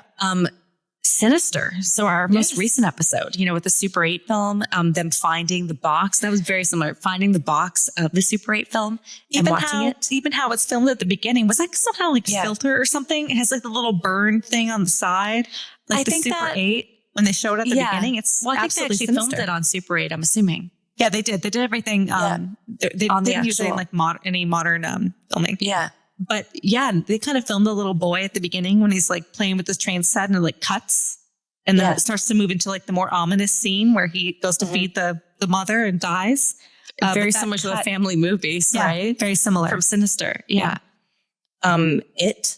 Sinister. So our most recent episode, with the Super 8 film, them finding the box, that was very similar. Finding the box of the Super 8 film and watching it.
Even how it's filmed at the beginning, was that somehow like filter or something? It has like the little burn thing on the side. Like
I
the
think
Super 8, when they showed it at the beginning, it's
I think they
absolutely
actually filmed it on Super 8, I'm assuming.
Yeah, they did. They did everything. They didn't use it in like any modern filming.
Yeah.
But yeah, they kind of filmed the little boy at the beginning when he's like playing with this train set and it like cuts. And then it starts to move into like the more ominous scene where he goes to feed the mother and dies.
Very similar to the family movies, right?
Very similar.
From Sinister. Yeah.
It.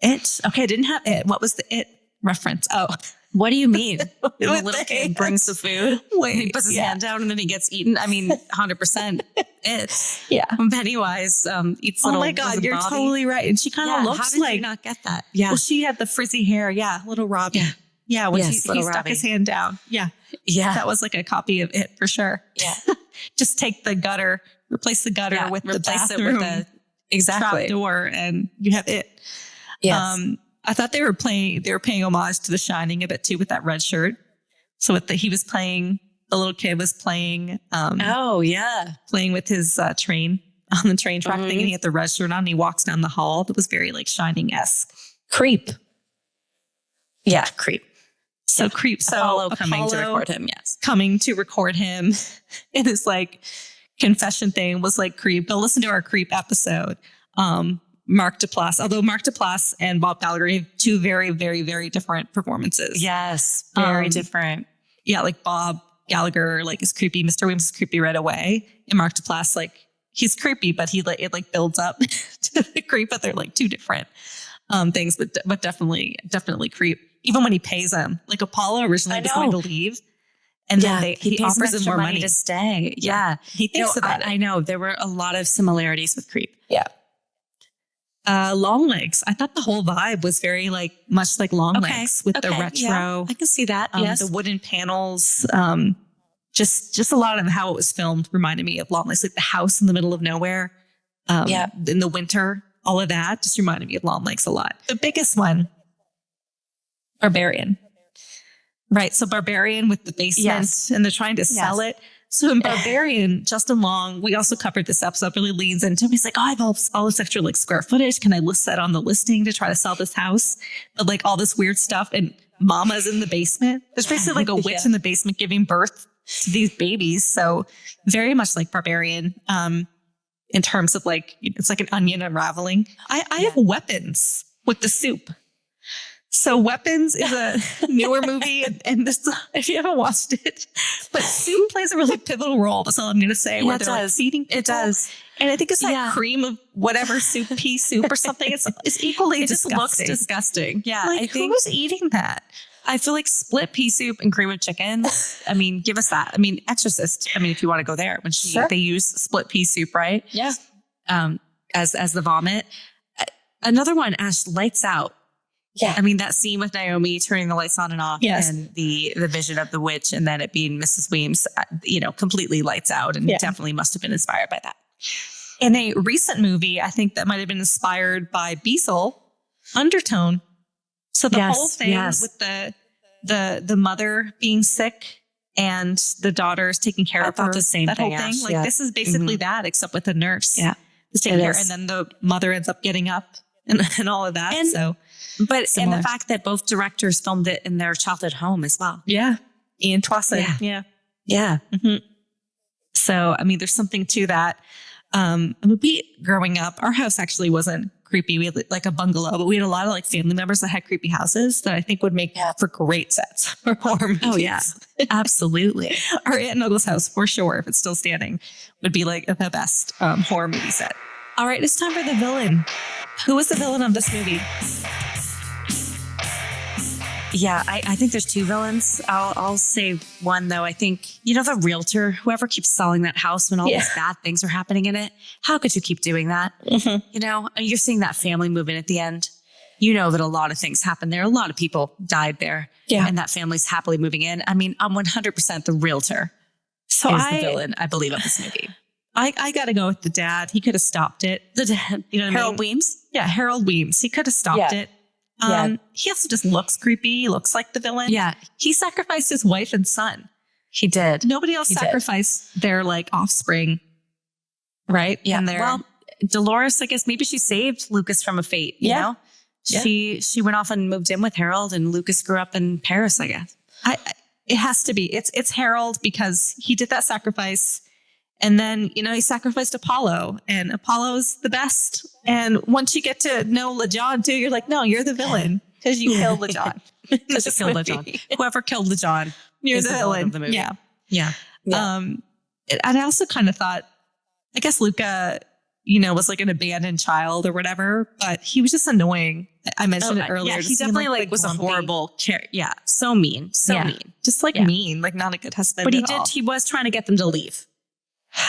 Okay, I didn't have it. What was the It reference? Oh.
What do you mean? The
With
little
the
kid brings the food. He puts his hand down and then he gets eaten. I mean, 100% it.
Yeah.
Pennywise eats little.
Oh my God, you're
Bobby.
totally right. And she kind of looks
how did
like.
you not get that? Yeah.
Well, she had the frizzy hair. Yeah, little Robbie. Yeah, when he stuck
Robbie.
his hand down. Yeah.
Yeah.
That was like a copy of It for sure.
Yeah.
Just take the gutter, replace the gutter with the bathroom trap door, and you have It.
Yes.
I thought they were paying homage to The Shining a bit too with that red shirt. So he was playing, the little kid was playing. Playing with his train on the train track thing, and he had the red shirt on. And he walks down the hall. That was very like Shining-esque.
Creep.
Yeah, creep.
So Creep. So
Apollo coming to record him. Yes,
coming to record him in his like confession thing was like Creep. Go listen to our Creep episode. Mark Duplass, although Mark Duplass and Bob Gallagher have two very, very, very different performances.
Yes, very different.
Yeah, like Bob Gallagher like is creepy. Mr. Williams is creepy right away, and Mark Duplass like he's creepy, but it like builds up to the creep. But they're like two different things, but definitely Creep. Even when he pays him, like Apollo originally was going to leave, and then he offers him more money
to stay. Yeah,
he thinks about it.
I know there were a lot of similarities with Creep.
Yeah.
Longlegs. I thought the whole vibe was very much like Longlegs with the retro.
Yeah, I can see that. Yes.
The wooden panels. Just a lot of how it was filmed reminded me of Longlegs, like the house in the middle of nowhere. In the winter, all of that just reminded me of Longlegs a lot. The biggest one, Barbarian. Right. So Barbarian with the basement and they're trying to sell it. So in Barbarian, Justin Long, we also covered this episode, really leans into him. He's like, I have all this extra square footage. Can I list that on the listing to try to sell this house? But all this weird stuff. And Mama's in the basement. There's basically a witch in the basement giving birth to these babies. So very much like Barbarian in terms of it's like an onion unraveling. I have Weapons with the soup. So Weapons is a newer movie, and this, if you haven't watched it, but soup plays a really pivotal role. That's all I'm going to say. Where they're feeding people.
It does.
And I think it's cream of whatever soup, pea soup or something. It's equally disgusting.
Just looks disgusting. Yeah.
I think who's eating that?
I feel like split pea soup and cream of chicken. I mean, give us that. I mean, Exorcist. I mean, if you want to go there, when they use split pea soup, right?
Yeah.
As the vomit. Another one, Ash, Lights Out.
Yeah.
I mean, that scene with Naomi turning the lights on and off and the vision of the witch and then it being Mrs. Weems, completely lights out and definitely must have been inspired by that.
In a recent movie, I think that might have been inspired by Beezel, Undertone. So the whole thing with the mother being sick and the daughters taking care of her.
The same
that
thing,
whole thing. This is basically that, except with a nurse.
Yeah.
Taking care. And then the mother ends up getting up and all of that. And
the fact that both directors filmed it in their childhood home as well.
Yeah. Ian Twasson.
Yeah.
Mm-hmm. So, I mean, there's something to that. Growing up, our house actually wasn't creepy. We had a bungalow, but we had a lot of family members that had creepy houses that I think would make for great sets for horror movies.
Oh, yeah. Absolutely.
Our Aunt and Uncle's house, for sure, if it's still standing, would be the best horror movie set. All right, it's time for the villain. Who was the villain of this movie?
Yeah, I think there's two villains. I'll say one, though. I think, the realtor, whoever keeps selling that house when all these bad things are happening in it. How could you keep doing that? Mm-hmm. You're seeing that family move in at the end. you know that a lot of things happened there. A lot of people died there.
Yeah.
And that family's happily moving in. I mean, I'm 100% the realtor
So
is the villain, I believe, of this movie.
I got to go with the dad. He could have stopped it.
The dad,
You know what
Harold
I mean?
Weems.
Yeah, Harold Weems. He could have stopped
Yeah.
it.
Yeah.
He also just looks creepy. He looks like the villain.
Yeah,
He sacrificed his wife and son.
he did.
Nobody else
He did.
sacrificed their like offspring, right?
Yeah.
And their,
Well, Dolores, I guess maybe she saved Lucas from a fate. You
Yeah.
know,
Yeah.
she went off and moved in with Harold, and Lucas grew up in Paris, I guess.
it has to be. It's Harold because he did that sacrifice. And then, he sacrificed Apollo, and Apollo's the best. And once you get to know LeJon too, you're like, no, you're the villain because you killed LeJon.
Because you killed LeJon. Whoever killed LeJon,
You're
is
the
the villain
villain
of the movie.
Yeah.
Yeah.
Yeah.
And I also kind of thought, I guess Luca, was like an abandoned child or whatever, but he was just annoying. I mentioned it earlier.
Yeah,
just
he
seemed
definitely was a
grumpy.
horrible character. Yeah, so mean, so mean.
Just like
Yeah.
mean, like not a good husband.
But
at all.
he was trying to get them to leave.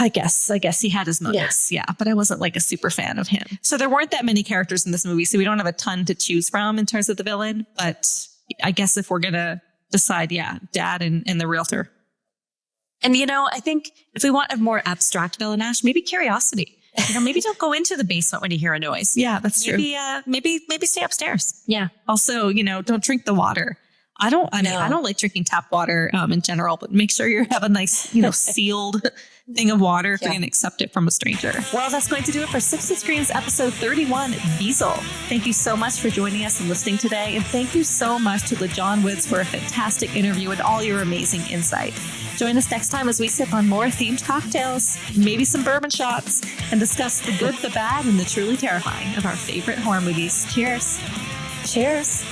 I guess he had his motives. Yeah. But I wasn't like a super fan of him. So there weren't that many characters in this movie. So we don't have a ton to choose from in terms of the villain. But I guess if we're going to decide, dad and the realtor.
And, I think if we want a more abstract villain, Ash, maybe curiosity. Maybe don't go into the basement when you hear a noise.
Yeah, that's true.
Maybe stay upstairs.
Yeah. Also, don't drink the water. I don't like drinking tap water in general, but make sure you have a nice, sealed thing of water if you're going to accept it from a stranger. Well, that's going to do it for Sips and Screams episode 31, Beezel. Thank you so much for joining us and listening today. And thank you so much to LeJon Woods for a fantastic interview and all your amazing insight. Join us next time as we sip on more themed cocktails, maybe some bourbon shots, and discuss the good, the bad, and the truly terrifying of our favorite horror movies. Cheers.
Cheers.